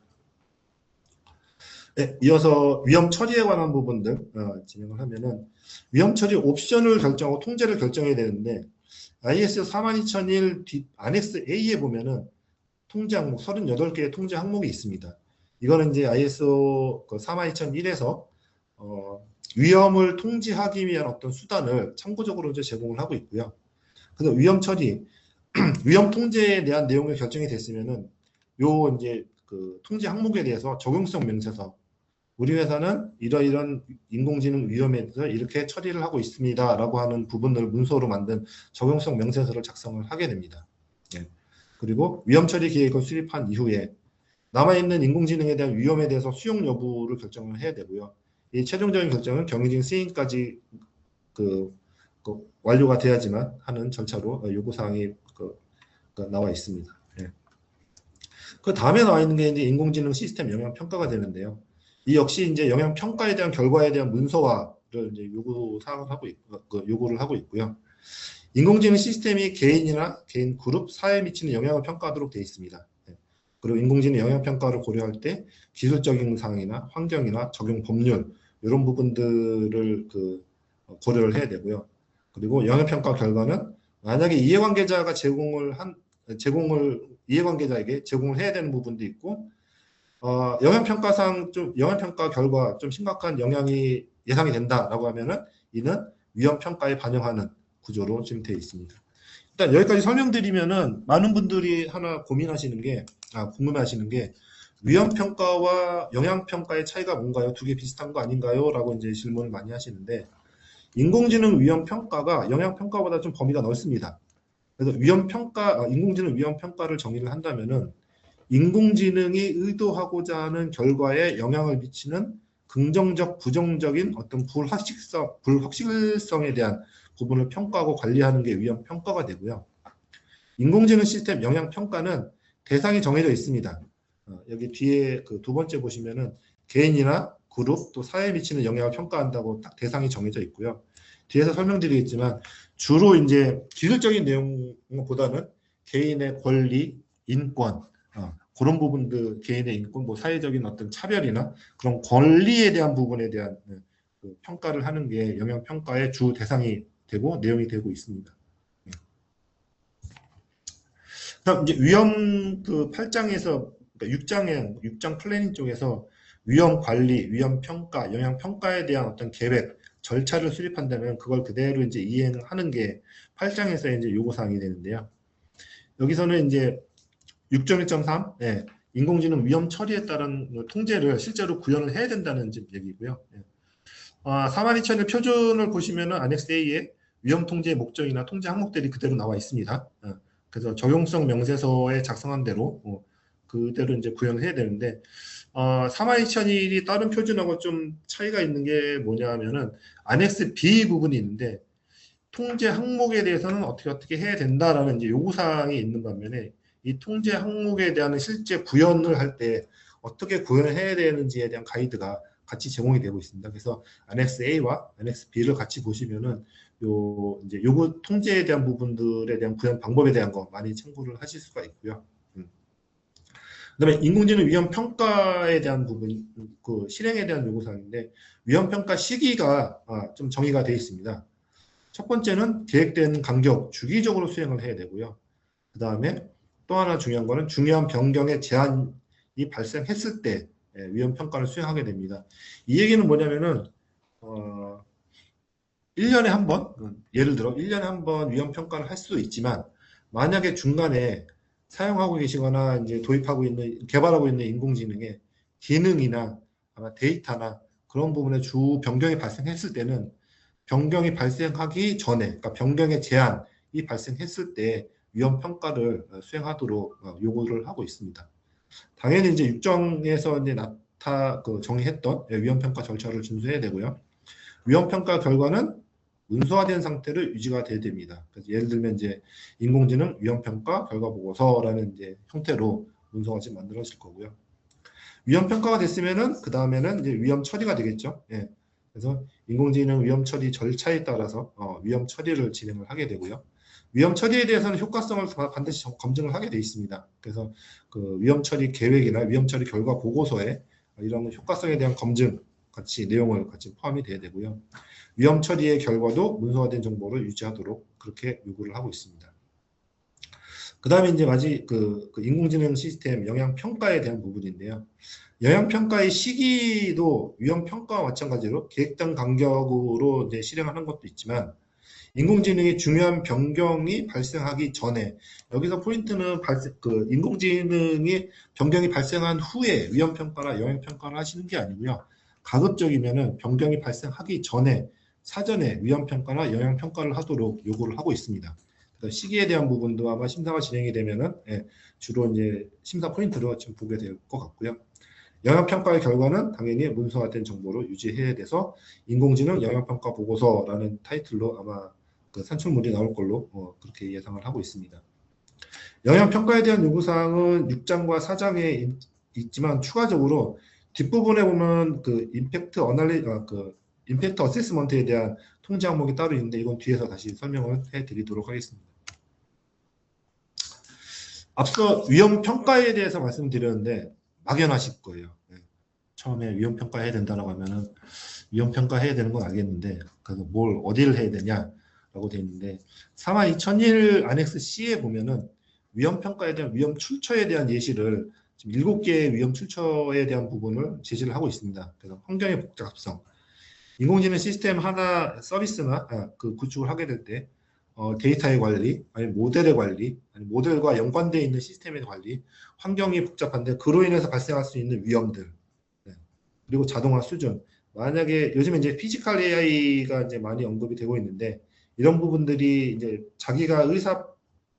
이어서 위험 처리에 관한 부분들 진행을 하면은 위험 처리 옵션을 결정하고 통제를 결정해야 되는데 ISO 42001 안엑스 A에 보면은 통제 항목 38개의 통제 항목이 있습니다. 이거는 이제 ISO 42001에서 위험을 통제하기 위한 어떤 수단을 참고적으로 이제 제공을 하고 있고요. 그래서 위험 처리, 위험 통제에 대한 내용이 결정이 됐으면은 요 이제 그 통제 항목에 대해서 적용성 명세서, 우리 회사는 이러이런 인공지능 위험에 대해서 이렇게 처리를 하고 있습니다라고 하는 부분을 문서로 만든 적용성 명세서를 작성을 하게 됩니다. 그리고 위험 처리 계획을 수립한 이후에 남아있는 인공지능에 대한 위험에 대해서 수용 여부를 결정을 해야 되고요. 이 최종적인 결정은 경영진 승인까지 완료가 돼야지만 하는 절차로 요구사항이 나와 있습니다. 그 다음에 나와 있는 게 이제 인공지능 시스템 영향 평가가 되는데요. 이 역시 이제 영향 평가에 대한 결과에 대한 문서화를 이제 요구를 하고 있고요. 인공지능 시스템이 개인이나 개인 그룹, 사회에 미치는 영향을 평가하도록 되어 있습니다. 그리고 인공지능 영향 평가를 고려할 때 기술적인 사항이나 환경이나 적용 법률 이런 부분들을 고려를 해야 되고요. 그리고 영향 평가 결과는 만약에 이해관계자가 이해관계자에게 제공을 해야 되는 부분도 있고, 영향평가상 영향평가 결과 좀 심각한 영향이 예상이 된다라고 하면은 이는 위험평가에 반영하는 구조로 지금 되어 있습니다. 일단 여기까지 설명드리면은 많은 분들이 하나 궁금해하시는 게 위험평가와 영향평가의 차이가 뭔가요? 두 개 비슷한 거 아닌가요? 라고 이제 질문을 많이 하시는데, 인공지능 위험평가가 영향평가보다 좀 범위가 넓습니다. 그래서 인공지능 위험평가를 정의를 한다면은 인공지능이 의도하고자 하는 결과에 영향을 미치는 긍정적, 부정적인 어떤 불확실성에 대한 부분을 평가하고 관리하는 게 위험 평가가 되고요. 인공지능 시스템 영향 평가는 대상이 정해져 있습니다. 여기 뒤에 그 두 번째 보시면은 개인이나 그룹 또 사회에 미치는 영향을 평가한다고 딱 대상이 정해져 있고요. 뒤에서 설명드리겠지만 주로 이제 기술적인 내용보다는 개인의 권리, 인권 그런 부분들, 개인의 인권, 뭐 사회적인 어떤 차별이나 그런 권리에 대한 부분에 대한 평가를 하는 게 영향 평가의 주 대상이 되고 내용이 되고 있습니다. 그럼 이제 위험 8장에서 6장 플래닝 쪽에서 위험 관리, 위험 평가, 영향 평가에 대한 어떤 계획, 절차를 수립한다면 그걸 그대로 이제 이행하는 게 8장에서 이제 요구 사항이 되는데요. 여기서는 이제 6.1.3 인공지능 위험 처리에 따른 통제를 실제로 구현을 해야 된다는 얘기고요. 42001 표준을 보시면은 안엑스 A에 위험 통제 목적이나 통제 항목들이 그대로 나와 있습니다. 그래서 적용성 명세서에 작성한 대로 그대로 이제 구현을 해야 되는데 42001이 다른 표준하고 좀 차이가 있는 게 뭐냐면은 안엑스 B 부분이 있는데 통제 항목에 대해서는 어떻게 해야 된다라는 이제 요구사항이 있는 반면에 이 통제 항목에 대한 실제 구현을 할 때 어떻게 구현을 해야 되는지에 대한 가이드가 같이 제공이 되고 있습니다. 그래서 안엑스 A와 안엑스 B를 같이 보시면은 요 이제 요구 통제에 대한 부분들에 대한 구현 방법에 대한 거 많이 참고를 하실 수가 있고요. 그다음에 인공지능 위험 평가에 대한 부분, 그 실행에 대한 요구사항인데 위험 평가 시기가 좀 정의가 되어 있습니다. 첫 번째는 계획된 간격 주기적으로 수행을 해야 되고요. 그 다음에 또 하나 중요한 거는 중요한 변경의 제한이 발생했을 때 위험 평가를 수행하게 됩니다. 이 얘기는 뭐냐면은 1년에 한 번, 예를 들어 1년에 한 번 위험 평가를 할 수도 있지만 만약에 중간에 사용하고 계시거나 이제 도입하고 있는 개발하고 있는 인공지능의 기능이나 데이터나 그런 부분에 주 변경이 발생했을 때는 변경이 발생하기 전에, 그러니까 변경의 제한이 발생했을 때 위험 평가를 수행하도록 요구를 하고 있습니다. 당연히 이제 육정에서 이제 정의했던 위험 평가 절차를 준수해야 되고요. 위험 평가 결과는 문서화된 상태로 유지가 돼야 됩니다. 그래서 예를 들면 이제 인공지능 위험 평가 결과 보고서라는 이제 형태로 문서가 지금 만들어질 거고요. 위험 평가가 됐으면은 그 다음에는 이제 위험 처리가 되겠죠. 그래서 인공지능 위험 처리 절차에 따라서 위험 처리를 진행을 하게 되고요. 위험 처리에 대해서는 효과성을 반드시 검증을 하게 돼 있습니다. 그래서 그 위험 처리 계획이나 위험 처리 결과 보고서에 이런 효과성에 대한 검증 같이 내용을 같이 포함이 돼야 되고요. 위험 처리의 결과도 문서화된 정보를 유지하도록 그렇게 요구를 하고 있습니다. 그 다음에 이제 그 인공지능 시스템 영향 평가에 대한 부분인데요. 영향 평가의 시기도 위험 평가와 마찬가지로 계획된 간격으로 이제 실행하는 것도 있지만 인공지능의 중요한 변경이 발생하기 전에 여기서 포인트는 인공지능이 변경이 발생한 후에 위험 평가나 영향 평가를 하시는 게 아니고요. 가급적이면은 변경이 발생하기 전에 사전에 위험 평가나 영향 평가를 하도록 요구를 하고 있습니다. 시기에 대한 부분도 아마 심사가 진행이 되면은 주로 이제 심사 포인트로 좀 보게 될 것 같고요. 영향평가의 결과는 당연히 문서화된 정보로 유지해야 돼서 인공지능 영향평가 보고서라는 타이틀로 아마 그 산출물이 나올 걸로 그렇게 예상을 하고 있습니다. 영향평가에 대한 요구사항은 6장과 4장에 있지만 추가적으로 뒷부분에 보면 그 임팩트 어세스먼트에 대한 통제 항목이 따로 있는데 이건 뒤에서 다시 설명을 해드리도록 하겠습니다. 앞서 위험 평가에 대해서 말씀드렸는데 막연하실 거예요. 처음에 위험 평가해야 된다라고 하면은 위험 평가해야 되는 건 알겠는데 그래서 뭘 어디를 해야 되냐라고 돼 있는데 42001 안엑스 C에 보면은 위험 평가에 대한 위험 출처에 대한 예시를 지금 7개의 위험 출처에 대한 부분을 제시를 하고 있습니다. 그래서 환경의 복잡성, 인공지능 시스템 하나 서비스나 그 구축을 하게 될 때 데이터의 관리, 아니면 모델의 관리, 아니면 모델과 연관되어 있는 시스템의 관리, 환경이 복잡한데 그로 인해서 발생할 수 있는 위험들, 그리고 자동화 수준. 만약에 요즘에 이제 피지컬 AI가 이제 많이 언급이 되고 있는데 이런 부분들이 이제 자기가 의사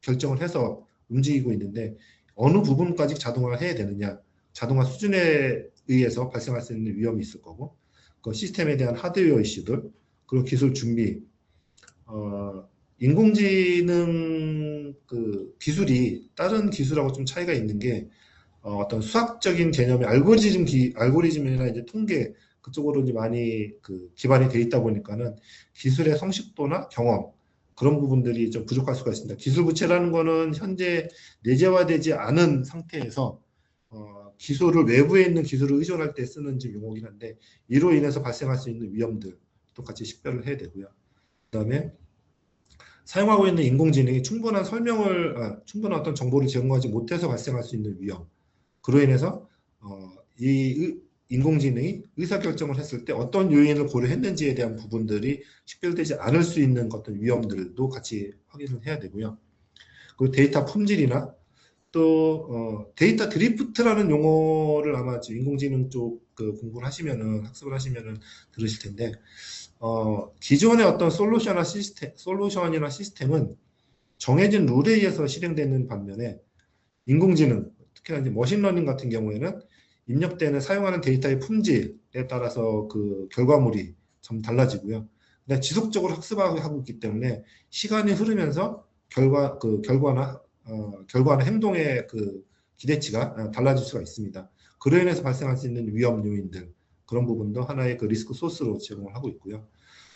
결정을 해서 움직이고 있는데 어느 부분까지 자동화를 해야 되느냐, 자동화 수준에 의해서 발생할 수 있는 위험이 있을 거고, 그 시스템에 대한 하드웨어 이슈들, 그리고 기술 준비, 인공지능 그 기술이 다른 기술하고 좀 차이가 있는 게 어떤 수학적인 개념의 알고리즘이나 이제 통계 그쪽으로 이제 많이 그 기반이 돼 있다 보니까는 기술의 성숙도나 경험 그런 부분들이 좀 부족할 수가 있습니다. 기술 부채라는 거는 현재 내재화되지 않은 상태에서 기술을 외부에 있는 기술을 의존할 때 쓰는 용어긴 한데 이로 인해서 발생할 수 있는 위험들 똑같이 식별을 해야 되고요. 그다음에 사용하고 있는 인공지능이 충분한 어떤 정보를 제공하지 못해서 발생할 수 있는 위험. 그로 인해서 이 인공지능이 의사결정을 했을 때 어떤 요인을 고려했는지에 대한 부분들이 식별되지 않을 수 있는 어떤 위험들도 같이 확인을 해야 되고요. 그리고 데이터 품질이나 또 데이터 드리프트라는 용어를 아마 인공지능 쪽 그 공부를 하시면은 학습을 하시면은 들으실 텐데 기존의 어떤 솔루션이나 시스템은 정해진 룰에 의해서 실행되는 반면에 인공지능, 특히나 이제 머신러닝 같은 경우에는 입력되는 사용하는 데이터의 품질에 따라서 그 결과물이 좀 달라지고요. 근데 지속적으로 학습하고 있기 때문에 시간이 흐르면서 결과나 행동의 그 기대치가 달라질 수가 있습니다. 그로 인해서 발생할 수 있는 위험 요인들, 그런 부분도 하나의 그 리스크 소스로 제공을 하고 있고요.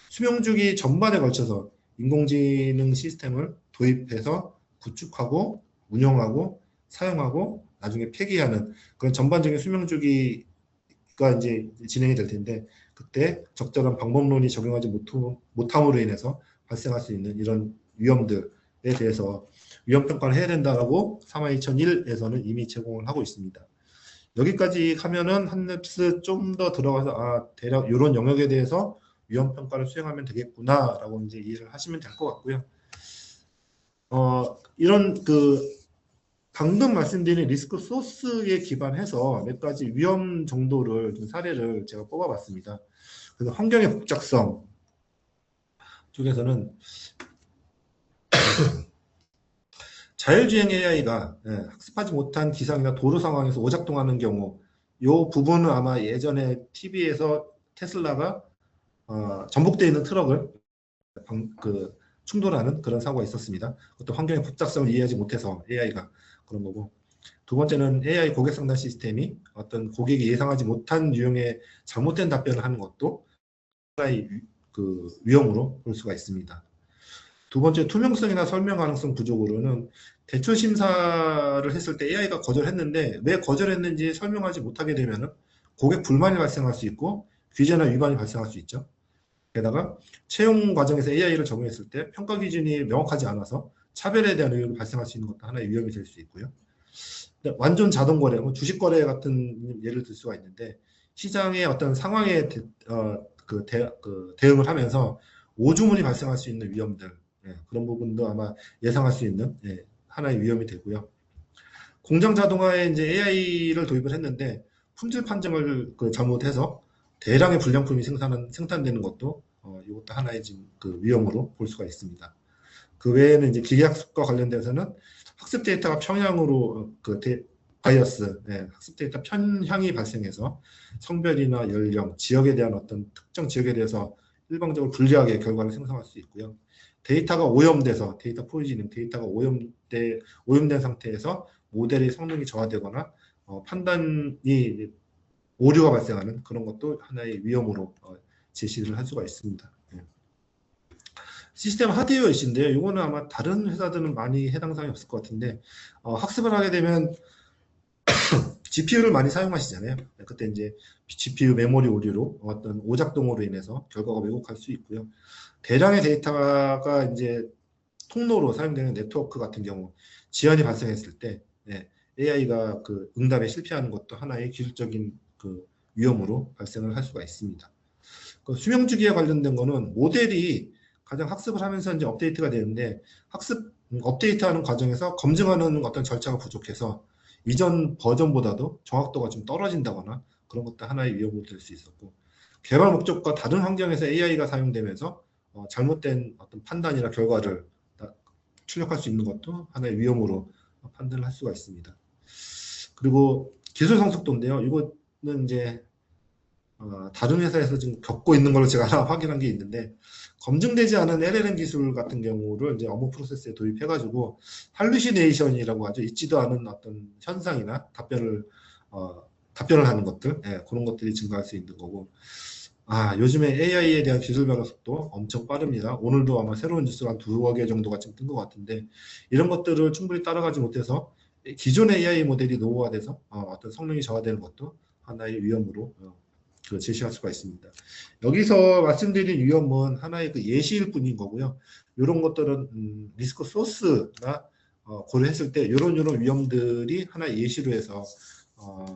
수명주기 전반에 걸쳐서 인공지능 시스템을 도입해서 구축하고 운영하고 사용하고 나중에 폐기하는 그런 전반적인 수명주기가 이제 진행이 될 텐데, 그때 적절한 방법론이 적용하지 못함으로 인해서 발생할 수 있는 이런 위험들에 대해서 위험평가를 해야 된다라고 3화2001에서는 이미 제공을 하고 있습니다. 여기까지 하면은 한 랩스 좀 더 들어가서 대략 이런 영역에 대해서 위험평가를 수행하면 되겠구나라고 이제 이해를 하시면 될 것 같고요. 이런 방금 말씀드린 리스크 소스에 기반해서 몇 가지 위험 정도를 좀 사례를 제가 뽑아봤습니다. 그래서 환경의 복잡성 쪽에서는 자율주행 AI가 학습하지 못한 기상이나 도로 상황에서 오작동하는 경우, 이 부분은 아마 예전에 TV에서 테슬라가 전복되어 있는 트럭을 충돌하는 그런 사고가 있었습니다. 그것도 환경의 복잡성을 이해하지 못해서 AI가 그런 거고, 두 번째는 AI 고객 상담 시스템이 어떤 고객이 예상하지 못한 유형의 잘못된 답변을 하는 것도 하나의 위험으로 볼 수가 있습니다. 두 번째, 투명성이나 설명 가능성 부족으로는 대출 심사를 했을 때 AI가 거절했는데 왜 거절했는지 설명하지 못하게 되면 고객 불만이 발생할 수 있고 규제나 위반이 발생할 수 있죠. 게다가 채용 과정에서 AI를 적용했을 때 평가 기준이 명확하지 않아서 차별에 대한 의혹이 발생할 수 있는 것도 하나의 위험이 될 수 있고요. 완전 자동 거래, 주식 거래 같은 예를 들 수가 있는데, 시장의 어떤 상황에 대응을 하면서 오주문이 발생할 수 있는 위험들, 그런 부분도 아마 예상할 수 있는 하나의 위험이 되고요. 공장 자동화에 이제 AI를 도입을 했는데 품질 판정을 잘못해서 대량의 불량품이 생산되는 것도 이것도 하나의 지금 위험으로 볼 수가 있습니다. 그 외에는 이제 기계학습과 관련돼서는 학습 데이터가 편향으로 바이어스, 학습 데이터 편향이 발생해서 성별이나 연령, 지역에 대한 어떤 특정 지역에 대해서 일방적으로 불리하게 결과를 생성할 수 있고요. 데이터가 오염돼서 데이터 포이즈닝, 데이터가 오염된 상태에서 모델의 성능이 저하되거나 판단이 오류가 발생하는 그런 것도 하나의 위험으로 제시를 할 수가 있습니다. 시스템 하드웨어 이슈인데요. 이거는 아마 다른 회사들은 많이 해당 사항이 없을 것 같은데, 학습을 하게 되면 GPU를 많이 사용하시잖아요. 그때 이제 GPU 메모리 오류로 어떤 오작동으로 인해서 결과가 왜곡할 수 있고요. 대량의 데이터가 이제 통로로 사용되는 네트워크 같은 경우 지연이 발생했을 때 AI가 응답에 실패하는 것도 하나의 기술적인 위험으로 발생을 할 수가 있습니다. 수명 주기에 관련된 거는 모델이 가장 학습을 하면서 이제 업데이트가 되는데, 업데이트하는 과정에서 검증하는 어떤 절차가 부족해서 이전 버전보다도 정확도가 좀 떨어진다거나 그런 것도 하나의 위험으로 될 수 있었고, 개발 목적과 다른 환경에서 AI가 사용되면서 잘못된 어떤 판단이나 결과를 출력할 수 있는 것도 하나의 위험으로 판단을 할 수가 있습니다. 그리고 기술 성숙도인데요. 이거는 이제 다른 회사에서 지금 겪고 있는 걸로 제가 하나 확인한 게 있는데, 검증되지 않은 LLM 기술 같은 경우를 이제 업무 프로세스에 도입해가지고 할루시네이션이라고 하죠. 있지도 않은 어떤 현상이나 답변을 하는 것들, 그런 것들이 증가할 수 있는 거고, 요즘에 AI에 대한 기술 변화 속도 엄청 빠릅니다. 오늘도 아마 새로운 뉴스가 한 2개 정도가 지금 뜬 것 같은데, 이런 것들을 충분히 따라가지 못해서 기존의 AI 모델이 노후화돼서 어떤 성능이 저하되는 것도 하나의 위험으로 제시할 수가 있습니다. 여기서 말씀드린 위험은 하나의 예시일 뿐인 거고요. 이런 것들은 리스크 소스나 고려했을 때 이런 위험들이 하나의 예시로 해서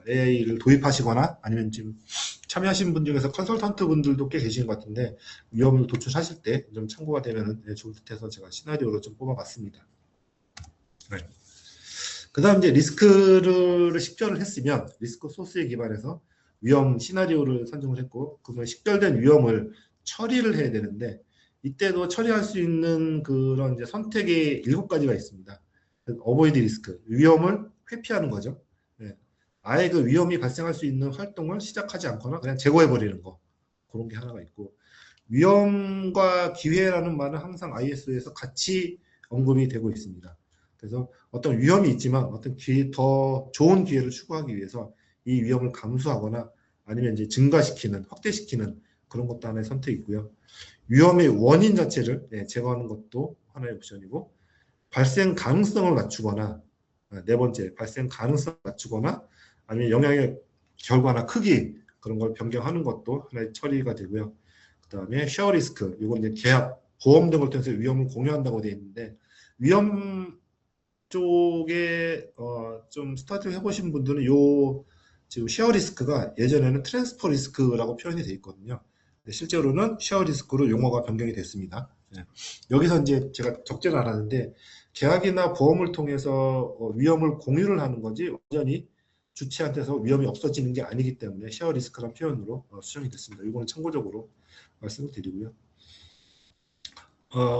AI를 도입하시거나 아니면 지금 참여하신 분 중에서 컨설턴트 분들도 꽤 계신 것 같은데, 위험을 도출하실 때 좀 참고가 되면 좋을 듯해서 제가 시나리오로 좀 뽑아봤습니다. 그다음 이제 리스크를 식별을 했으면 리스크 소스에 기반해서 위험 시나리오를 선정을 했고 그러면 식별된 위험을 처리를 해야 되는데 이때도 처리할 수 있는 그런 이제 선택이 7가지가 있습니다. 어보이드 리스크, 위험을 회피하는 거죠. 네. 아예 그 위험이 발생할 수 있는 활동을 시작하지 않거나 그냥 제거해 버리는 거. 그런 게 하나가 있고 위험과 기회라는 말은 항상 ISO에서 같이 언급이 되고 있습니다. 그래서 어떤 위험이 있지만 어떤 더 좋은 기회를 추구하기 위해서 이 위험을 감수하거나 아니면 이제 증가시키는, 확대시키는 그런 것도 하나의 선택이고요. 위험의 원인 자체를 제거하는 것도 하나의 옵션이고 발생 가능성을 낮추거나 네 번째 발생 가능성을 낮추거나 아니면 영향의 결과나 크기 그런 걸 변경하는 것도 하나의 처리가 되고요. 그다음에 쉐어 리스크 이건 이제 계약, 보험 등을 통해서 위험을 공유한다고 되어 있는데 위험 쪽에 좀 스타트를 해보신 분들은 요 지금 쉐어 리스크가 예전에는 트랜스퍼 리스크라고 표현이 되어 있거든요. 실제로는 쉐어 리스크로 용어가 변경이 됐습니다. 여기서 이제 제가 적지는 않았는데 계약이나 보험을 통해서 위험을 공유를 하는 거지 완전히 주체한테서 위험이 없어지는 게 아니기 때문에 쉐어 리스크라는 표현으로 수정이 됐습니다. 이거는 참고적으로 말씀을 드리고요.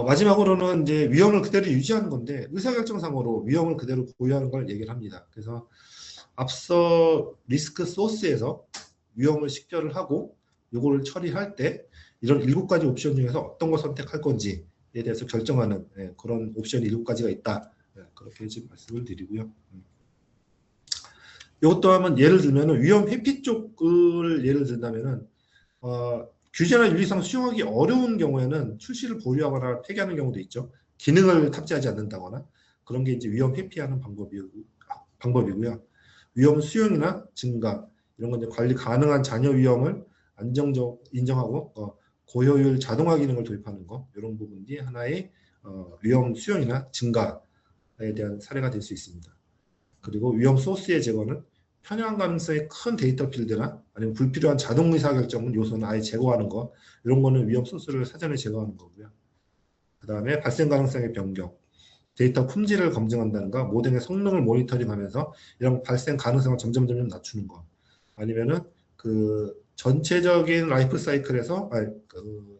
마지막으로는 이제 위험을 그대로 유지하는 건데 의사결정상으로 위험을 그대로 보유하는 걸 얘기를 합니다. 그래서 앞서 리스크 소스에서 위험을 식별을 하고 요거를 처리할 때 이런 7가지 옵션 중에서 어떤 걸 선택할 건지에 대해서 결정하는 그런 옵션이 7가지가 있다. 그렇게 지금 말씀을 드리고요. 이것도 하면 예를 들면 위험 회피 쪽을 예를 든다면은 규제나 윤리상 수용하기 어려운 경우에는 출시를 보류하거나 폐기하는 경우도 있죠. 기능을 탑재하지 않는다거나 그런 게 이제 위험 회피하는 방법이고요. 위험 수용이나 증가 이런 건 이제 관리 가능한 잔여 위험을 안정적 인정하고 고효율 자동화 기능을 도입하는 거 이런 부분이 하나의 위험 수용이나 증가에 대한 사례가 될 수 있습니다. 그리고 위험 소스의 제거는 편향 가능성이 큰 데이터 필드나 아니면 불필요한 자동 의사결정 요소는 아예 제거하는 거 이런 거는 위험 소스를 사전에 제거하는 거고요. 그 다음에 발생 가능성의 변경, 데이터 품질을 검증한다든가 모델의 성능을 모니터링하면서 이런 발생 가능성을 점점 낮추는 거 아니면은 그 전체적인 라이프 사이클에서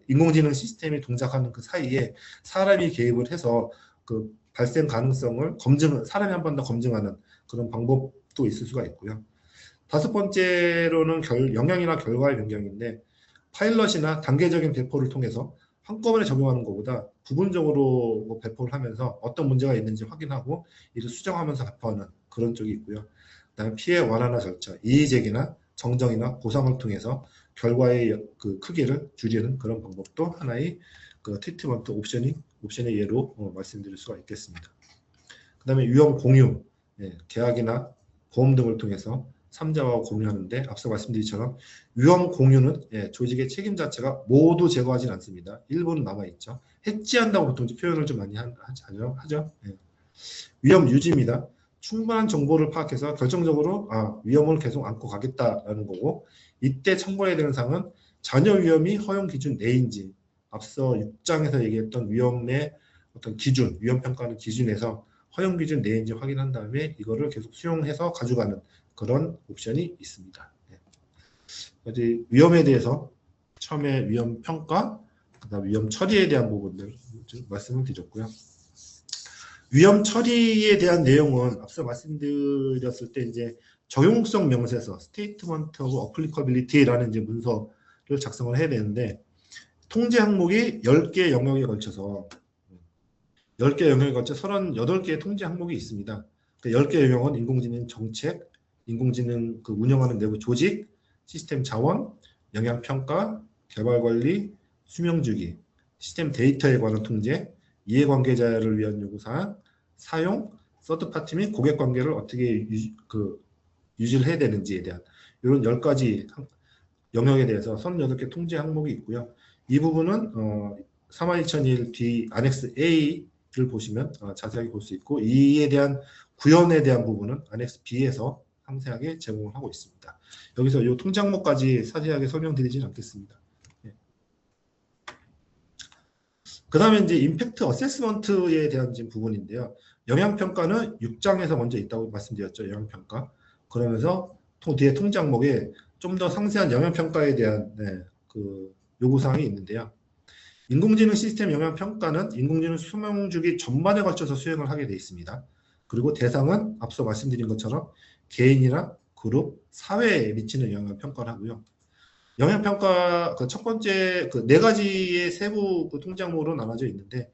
인공지능 시스템이 동작하는 그 사이에 사람이 개입을 해서 그 발생 가능성을 사람이 한 번 더 검증하는 그런 방법도 있을 수가 있고요. 5번째로는 영향이나 결과의 변경인데 파일럿이나 단계적인 배포를 통해서 한꺼번에 적용하는 것보다 부분적으로 배포를 하면서 어떤 문제가 있는지 확인하고 이를 수정하면서 배포하는 그런 쪽이 있고요. 그다음에 피해 완화나 절차, 이의제기나 정정이나 보상을 통해서 결과의 그 크기를 줄이는 그런 방법도 하나의 그 트리트먼트 옵션의 예로 말씀드릴 수가 있겠습니다. 그다음에 위험 공유, 계약이나 보험 등을 통해서 3자와 공유하는데 앞서 말씀드린처럼 위험 공유는 조직의 책임 자체가 모두 제거하지는 않습니다. 일부는 남아있죠. 해지한다고 보통 표현을 좀 많이 하죠. 위험 유지입니다. 충분한 정보를 파악해서 결정적으로 위험을 계속 안고 가겠다라는 거고 이때 참고해야 되는 사항은 잔여 위험이 허용 기준 내인지 앞서 6장에서 얘기했던 위험의 어떤 기준, 위험 평가하는 기준에서 허용 기준 내인지 확인한 다음에 이거를 계속 수용해서 가져가는 그런 옵션이 있습니다. 어디 위험에 대해서 처음에 위험 평가, 그다음 위험 처리에 대한 부분들 말씀을 드렸고요. 위험 처리에 대한 내용은 앞서 말씀드렸을 때 이제 적용성 명세서 Statement of Applicability라는 이제 문서를 작성을 해야 되는데 통제 항목이 10개 영역에 걸쳐서 10개 영역에 걸쳐 38개의 통제 항목이 있습니다. 그러니까 10개 영역은 인공지능 정책, 인공지능 그 운영하는 내부 조직, 시스템 자원, 영향평가, 개발관리, 수명주기, 시스템 데이터에 관한 통제, 이해관계자를 위한 요구사항, 사용, 서드파티 및 고객관계를 어떻게 유지를 해야 되는지에 대한 이런 10가지 영역에 대해서 38개 통제 항목이 있고요. 이 부분은 32001D 안엑스 A를 보시면 자세하게 볼 수 있고 이에 대한 구현에 대한 부분은 안엑스 B에서 상세하게 제공을 하고 있습니다. 여기서 이 통제 항목까지 자세하게 설명드리지는 않겠습니다. 그 다음에 이제 임팩트 어세스먼트에 대한 부분인데요. 영양평가는 6장에서 먼저 있다고 말씀드렸죠. 영양평가. 그러면서 뒤에 통장목에 좀 더 상세한 영양평가에 대한 그 요구사항이 있는데요. 인공지능 시스템 영양평가는 인공지능 수명주기 전반에 걸쳐서 수행을 하게 되어 있습니다. 그리고 대상은 앞서 말씀드린 것처럼 개인이나 그룹, 사회에 미치는 영향평가를 하고요. 영향평가 그 첫 번째 그 네 가지의 세부 그 통장목으로 나눠져 있는데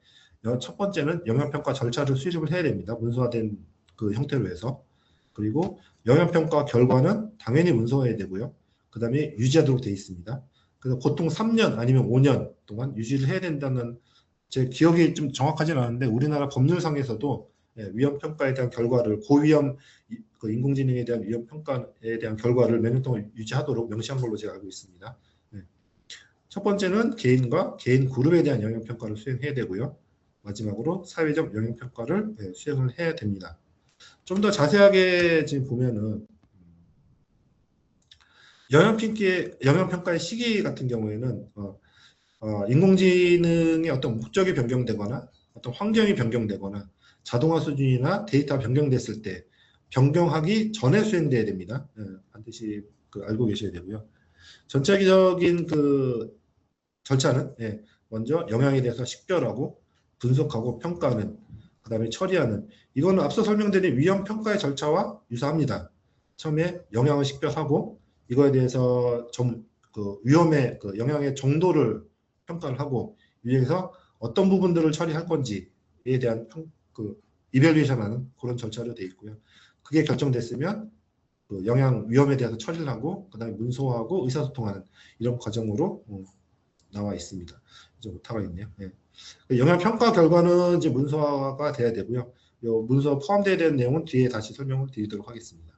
첫 번째는 영향평가 절차를 수립을 해야 됩니다. 문서화된 그 형태로 해서. 그리고 영향평가 결과는 당연히 문서화해야 되고요. 그 다음에 유지하도록 되어 있습니다. 그래서 보통 3년 아니면 5년 동안 유지를 해야 된다는 제 기억이 좀 정확하지는 않은데 우리나라 법률상에서도 위험평가에 대한 결과를 고위험 그 인공지능에 대한 위험평가에 대한 결과를 몇 년 동안 유지하도록 명시한 걸로 제가 알고 있습니다. 첫 번째는 개인과 개인 그룹에 대한 영향평가를 수행해야 되고요. 마지막으로 사회적 영향평가를 수행을 해야 됩니다. 좀 더 자세하게 지금 보면은 영향평가의 시기 같은 경우에는 인공지능의 어떤 목적이 변경되거나 어떤 환경이 변경되거나 자동화 수준이나 데이터가 변경됐을 때 변경하기 전에 수행돼야 됩니다. 반드시 알고 계셔야 되고요. 전체적인 그 절차는 먼저 영향에 대해서 식별하고 분석하고 평가하는 그 다음에 처리하는 이거는 앞서 설명드린 위험 평가의 절차와 유사합니다. 처음에 영향을 식별하고 이거에 대해서 그 위험의 그 영향의 정도를 평가를 하고 위에서 어떤 부분들을 처리할 건지에 대한 그 이밸류에이션하는 그런 절차로 되어 있고요. 그게 결정됐으면 그 영향 위험에 대해서 처리를 하고 그다음에 문서화하고 의사소통하는 이런 과정으로 나와 있습니다. 이제 오타가 있네요. 영향 평가 결과는 이제 문서화가 돼야 되고요. 요 문서 포함되어야 되는 내용은 뒤에 다시 설명을 드리도록 하겠습니다.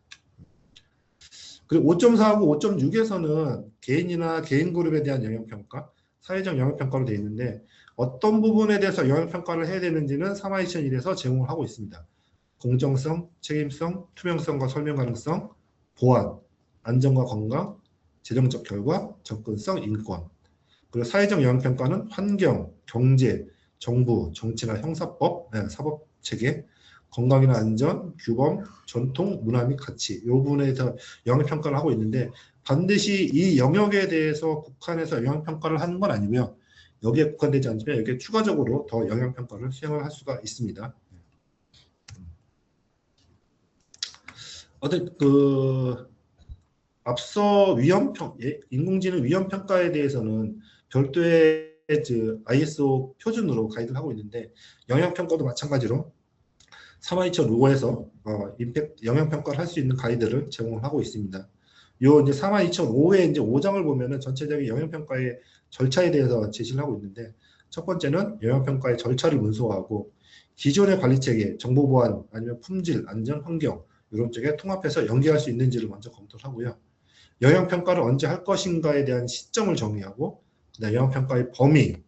그리고 5.4하고 5.6에서는 개인이나 개인 그룹에 대한 영향평가, 사회적 영향평가로 되어 있는데 어떤 부분에 대해서 영향평가를 해야 되는지는 3화2001에서 제공을 하고 있습니다. 공정성, 책임성, 투명성과 설명 가능성, 보안, 안전과 건강, 재정적 결과, 접근성, 인권. 그리고 사회적 영향평가는 환경, 경제, 정부, 정치나 형사법, 사법체계, 건강이나 안전, 규범, 전통, 문화 및 가치 이 부분에서 영향평가를 하고 있는데 반드시 이 영역에 대해서 국한해서 영향평가를 하는 건 아니고요. 여기에 국한되지 않지만 여기에 추가적으로 더 영향평가를 수행을 할 수가 있습니다. 앞서 인공지능 위험평가에 대해서는 별도의 ISO 표준으로 가이드를 하고 있는데 영향평가도 마찬가지로 3화2005에서 영향평가를 할 수 있는 가이드를 제공을 하고 있습니다. 요 이제 3화2005의 이제 5장을 보면은 전체적인 영향평가의 절차에 대해서 제시를 하고 있는데 첫 번째는 영향평가의 절차를 문서화하고 기존의 관리체계, 정보보안 아니면 품질, 안전, 환경 이런 쪽에 통합해서 연계할 수 있는지를 먼저 검토를 하고요. 영향평가를 언제 할 것인가에 대한 시점을 정의하고 그다음에 영향평가의 범위를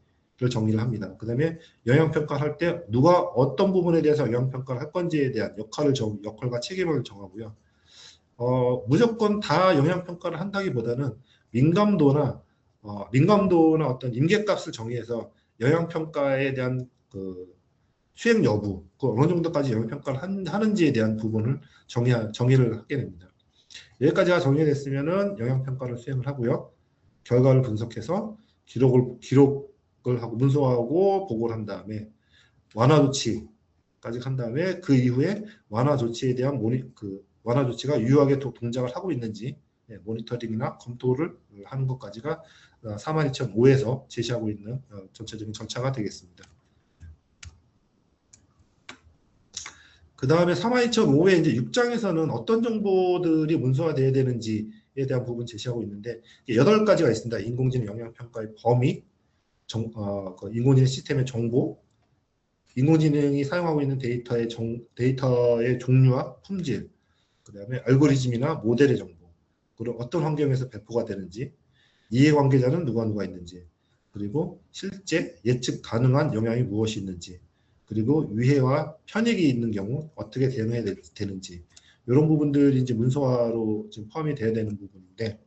정의를 합니다. 그 다음에 영향평가를 할 때 누가 어떤 부분에 대해서 영향평가를 할 건지에 대한 역할과 책임을 정하고요. 무조건 다 영향평가를 한다기보다는 민감도나 어떤 임계값을 정의해서 영향평가에 대한 그 수행 여부, 그 어느 정도까지 영향평가를 하는지에 대한 부분을 정의를 하게 됩니다. 여기까지가 정리됐으면은 영향평가를 수행을 하고요. 결과를 분석해서 기록을 하고 문서화하고 보고를 한 다음에 완화 조치까지 한 다음에 그 이후에 완화 조치에 대한 완화 조치가 유효하게 동작을 하고 있는지 모니터링이나 검토를 하는 것까지가 3화2005에서 제시하고 있는 전체적인 절차가 되겠습니다. 그 다음에 3화2005의 이제 6장에서는 어떤 정보들이 문서화되어야 되는지에 대한 부분 제시하고 있는데 8가지가 있습니다. 인공지능 영향평가의 범위, 인공지능 시스템의 정보, 인공지능이 사용하고 있는 데이터의 종류와 품질, 그 다음에 알고리즘이나 모델의 정보, 그리고 어떤 환경에서 배포가 되는지, 이해관계자는 누가 있는지, 그리고 실제 예측 가능한 영향이 무엇이 있는지, 그리고 위해와 편익이 있는 경우 어떻게 대응해야 되는지 이런 부분들이 이제 문서화로 지금 포함이 돼야 되는 부분인데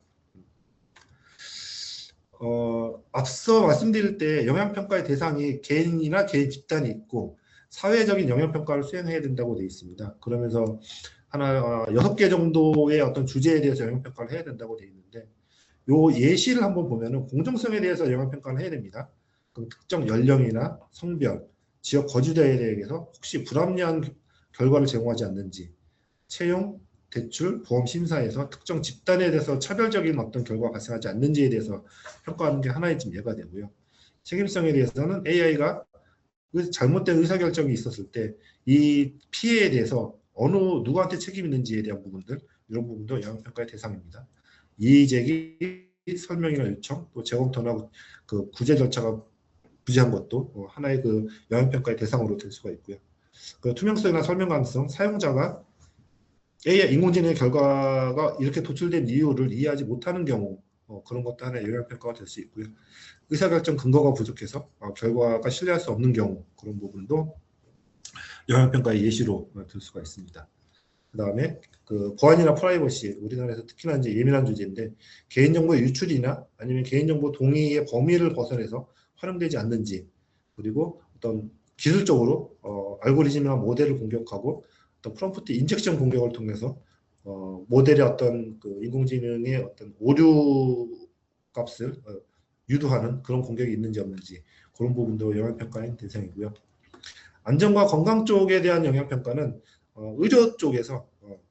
앞서 말씀드릴 때 영향평가의 대상이 개인이나 개인 집단이 있고 사회적인 영향평가를 수행해야 된다고 되어 있습니다. 그러면서 하나 6개 정도의 어떤 주제에 대해서 영향평가를 해야 된다고 되어 있는데 요 예시를 한번 보면은 공정성에 대해서 영향평가를 해야 됩니다. 그럼 특정 연령이나 성별, 지역 거주자에 대해서 혹시 불합리한 결과를 제공하지 않는지, 채용, 대출, 보험 심사에서 특정 집단에 대해서 차별적인 어떤 결과가 발생하지 않는지에 대해서 평가하는 게 하나의 좀 예가 되고요. 책임성에 대해서는 AI가 잘못된 의사결정이 있었을 때 이 피해에 대해서 누구한테 책임이 있는지에 대한 부분들, 이런 부분도 영향평가의 대상입니다. 이의제기, 설명이나 요청, 또 재검토나 그 구제 절차가 부재한 것도 하나의 그 영향평가의 대상으로 될 수가 있고요. 그 투명성이나 설명 가능성, 사용자가 AI 인공지능의 결과가 이렇게 도출된 이유를 이해하지 못하는 경우 그런 것도 하나의 영향평가가 될 수 있고요. 의사결정 근거가 부족해서 결과가 신뢰할 수 없는 경우 그런 부분도 영향평가의 예시로 들 수가 있습니다. 그 다음에 그 보안이나 프라이버시, 우리나라에서 특히나 이제 예민한 주제인데 개인정보의 유출이나 아니면 개인정보 동의의 범위를 벗어나서 활용되지 않는지, 그리고 어떤 기술적으로 알고리즘이나 모델을 공격하고 어떤 프롬프트 인젝션 공격을 통해서 모델의 어떤 그 인공지능의 어떤 오류 값을 유도하는 그런 공격이 있는지 없는지 그런 부분도 영향평가의 대상이고요. 안전과 건강 쪽에 대한 영향평가는 의료 쪽에서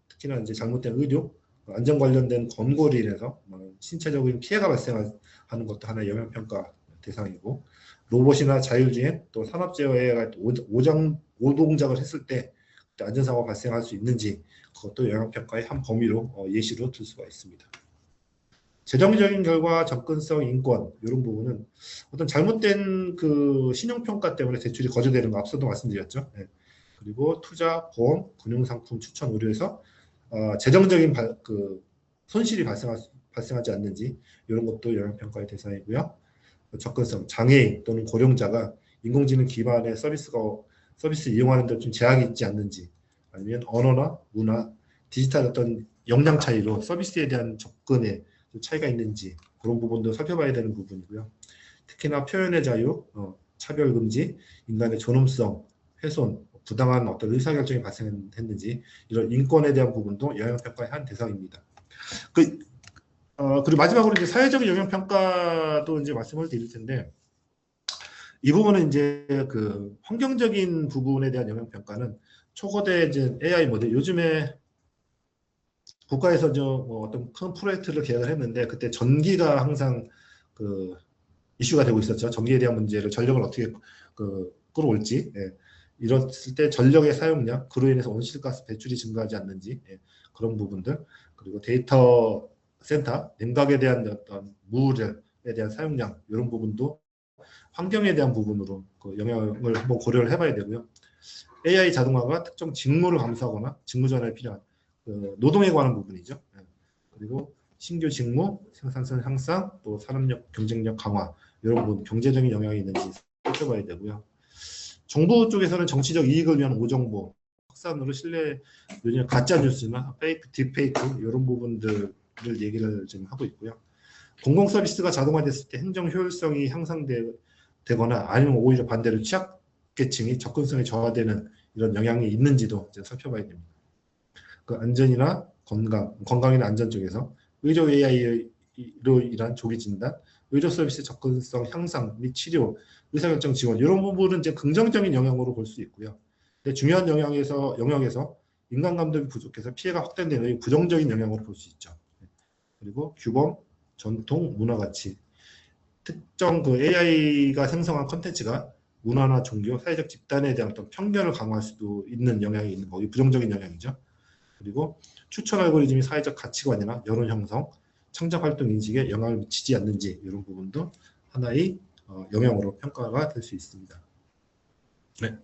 특히나 이제 잘못된 의료, 안전 관련된 권고로 인해서 신체적인 피해가 발생하는 것도 하나의 영향평가 대상이고, 로봇이나 자율주행, 또 산업재해가 오동작을 했을 때 안전사고가 발생할 수 있는지 그것도 영향평가의 한 범위로 예시로 들 수가 있습니다. 재정적인 결과, 접근성, 인권 이런 부분은 어떤 잘못된 그 신용평가 때문에 대출이 거절되는 거 앞서도 말씀드렸죠. 네. 그리고 투자, 보험, 금융상품 추천 의료에서 재정적인 그 손실이 발생하지 않는지 이런 것도 영향평가의 대상이고요. 접근성, 장애인 또는 고령자가 인공지능 기반의 서비스 이용하는 데 좀 제약이 있지 않는지, 아니면 언어나 문화, 디지털 어떤 역량 차이로 서비스에 대한 접근에 차이가 있는지 그런 부분도 살펴봐야 되는 부분이고요. 특히나 표현의 자유, 차별 금지, 인간의 존엄성, 훼손, 부당한 어떤 의사결정이 발생했는지 이런 인권에 대한 부분도 영향평가의 한 대상입니다. 그리고 마지막으로 이제 사회적인 영향평가도 이제 말씀을 드릴 텐데, 이 부분은 이제 그 환경적인 부분에 대한 영향평가는 초거대 이제 AI 모델, 요즘에 국가에서 어떤 큰 프로젝트를 계획을 했는데 그때 전기가 항상 그 이슈가 되고 있었죠. 전기에 대한 문제를 전력을 어떻게 끌어올지, 이랬을 때 전력의 사용량, 그로 인해서 온실가스 배출이 증가하지 않는지, 그런 부분들, 그리고 데이터 센터, 냉각에 대한 어떤 물에 대한 사용량 이런 부분도 환경에 대한 부분으로 그 영향을 한번 고려를 해봐야 되고요. AI 자동화가 특정 직무를 감수하거나 직무 전환에 필요한 노동에 관한 부분이죠. 그리고 신규 직무, 생산성 향상, 또 산업력 경쟁력 강화 이런 부분 경제적인 영향이 있는지 살펴봐야 되고요. 정부 쪽에서는 정치적 이익을 위한 오정보 확산으로 신뢰 요즘 가짜 뉴스나 페이크, 딥페이크 이런 부분들을 얘기를 지금 하고 있고요. 공공 서비스가 자동화됐을 때 행정 효율성이 향상되거나 아니면 오히려 반대로 취약계층이 접근성이 저하되는 이런 영향이 있는지도 이제 살펴봐야 됩니다. 그 안전이나 건강이나 안전 쪽에서 의료 AI로 인한 조기 진단, 의료 서비스 접근성 향상 및 치료, 의사결정 지원 이런 부분은 이제 긍정적인 영향으로 볼 수 있고요. 근데 중요한 영역에서 인간 감독이 부족해서 피해가 확대되는 부정적인 영향으로 볼 수 있죠. 그리고 규범, 전통, 문화 가치, 특정 그 AI가 생성한 컨텐츠가 문화나 종교, 사회적 집단에 대한 어떤 편견을 강화할 수도 있는 영향이 있는 거기 부정적인 영향이죠. 그리고 추천 알고리즘이 사회적 가치관이나 여론 형성, 창작 활동 인식에 영향을 미치지 않는지 이런 부분도 하나의 영향으로 평가가 될 수 있습니다. 네.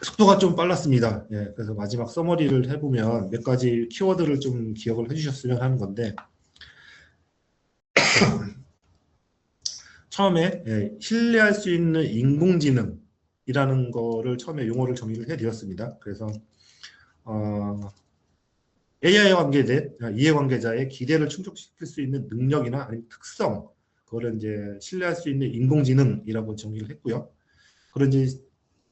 속도가 좀 빨랐습니다. 예, 그래서 마지막 서머리를 해보면 몇 가지 키워드를 좀 기억을 해주셨으면 하는 건데, 처음에 신뢰할 수 있는 인공지능이라는 거를 처음에 용어를 정의를 해드렸습니다. 그래서 AI와 관계된 이해관계자의 기대를 충족시킬 수 있는 능력이나 아니면 특성, 그거를 이제 신뢰할 수 있는 인공지능이라고 정의를 했고요. 그런 이제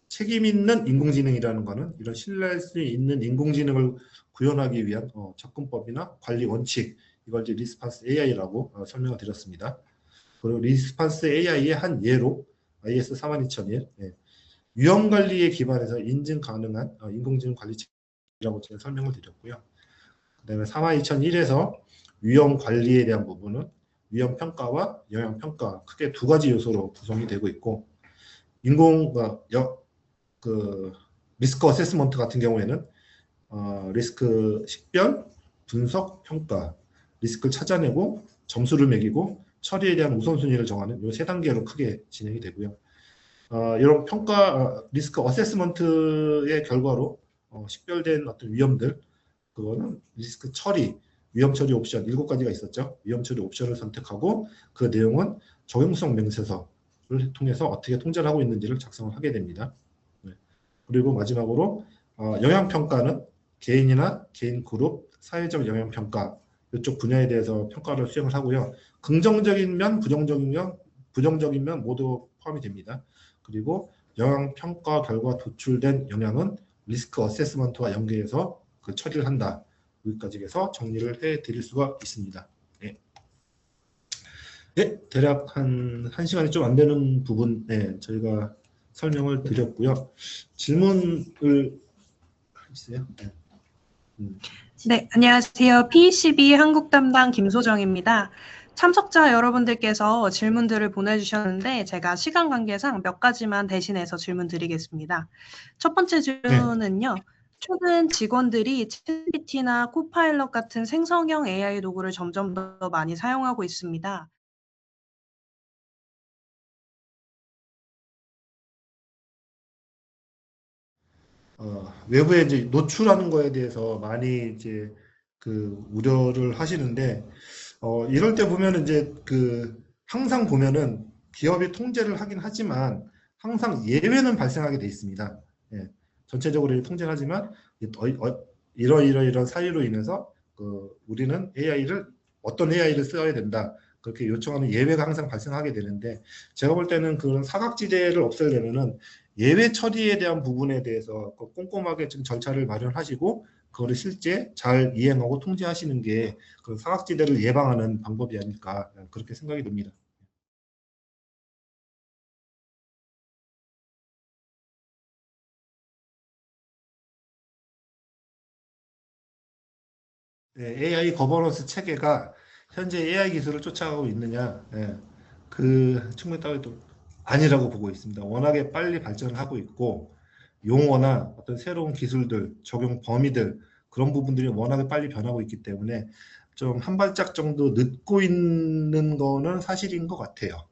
책임 있는 인공지능이라는 거는 이런 신뢰할 수 있는 인공지능을 구현하기 위한 접근법이나 관리 원칙, 이걸 이제 리스판스 AI라고 설명을 드렸습니다. 그리고 리스판스 AI의 한 예로 IS 42001 위험 관리에 기반해서 인증 가능한 인공지능 관리체라고 제가 설명을 드렸고요. 그다음에 42001에서 위험 관리에 대한 부분은 위험 평가와 영향 평가 크게 두 가지 요소로 구성이 되고 있고, 리스크 어세스먼트 같은 경우에는 리스크 식별, 분석, 평가, 리스크를 찾아내고 점수를 매기고 처리에 대한 우선순위를 정하는 이 세 단계로 크게 진행이 되고요. 이런 평가 리스크 어세스먼트의 결과로 식별된 어떤 위험들, 그거는 리스크 처리, 위험 처리 옵션 7가지가 있었죠. 위험 처리 옵션을 선택하고 그 내용은 적용성 명세서를 통해서 어떻게 통제를 하고 있는지를 작성을 하게 됩니다. 네. 그리고 마지막으로 영향 평가는 개인이나 개인 그룹, 사회적 영향 평가 이쪽 분야에 대해서 평가를 수행을 하고요. 긍정적인 면, 부정적인 면 모두 포함이 됩니다. 그리고 영향 평가 결과 도출된 영향은 리스크 어세스먼트와 연계해서 그 처리를 한다. 여기까지 해서 정리를 해드릴 수가 있습니다. 네. 네, 대략 한 1시간이 좀 안 되는 부분 저희가 설명을 드렸고요. 질문을 있어요? 네. 네, 안녕하세요. PCB 한국 담당 김소정입니다. 참석자 여러분들께서 질문들을 보내주셨는데 제가 시간 관계상 몇 가지만 대신해서 질문 드리겠습니다. 첫 번째 질문은요. 최근 직원들이 챗GPT나 코파일럿 같은 생성형 AI 도구를 점점 더 많이 사용하고 있습니다. 외부에 이제 노출하는 거에 대해서 많이 이제 그 우려를 하시는데, 이럴 때 보면은 이제 항상 보면은 기업이 통제를 하긴 하지만 항상 예외는 발생하게 돼 있습니다. 예, 전체적으로 통제를 하지만 이런 사유로 인해서 우리는 어떤 AI를 써야 된다. 그렇게 요청하는 예외가 항상 발생하게 되는데, 제가 볼 때는 그런 사각지대를 없애려면은 예외 처리에 대한 부분에 대해서 꼼꼼하게 좀 절차를 마련하시고 그거를 실제 잘 이행하고 통제하시는 게 그 사각지대를 예방하는 방법이 아닐까 그렇게 생각이 듭니다. AI 거버넌스 체계가 현재 AI 기술을 쫓아가고 있느냐? 그 측면에 따라서 아니라고 보고 있습니다. 워낙에 빨리 발전을 하고 있고 용어나 어떤 새로운 기술들, 적용 범위들 그런 부분들이 워낙에 빨리 변하고 있기 때문에 좀 한 발짝 정도 늦고 있는 거는 사실인 것 같아요.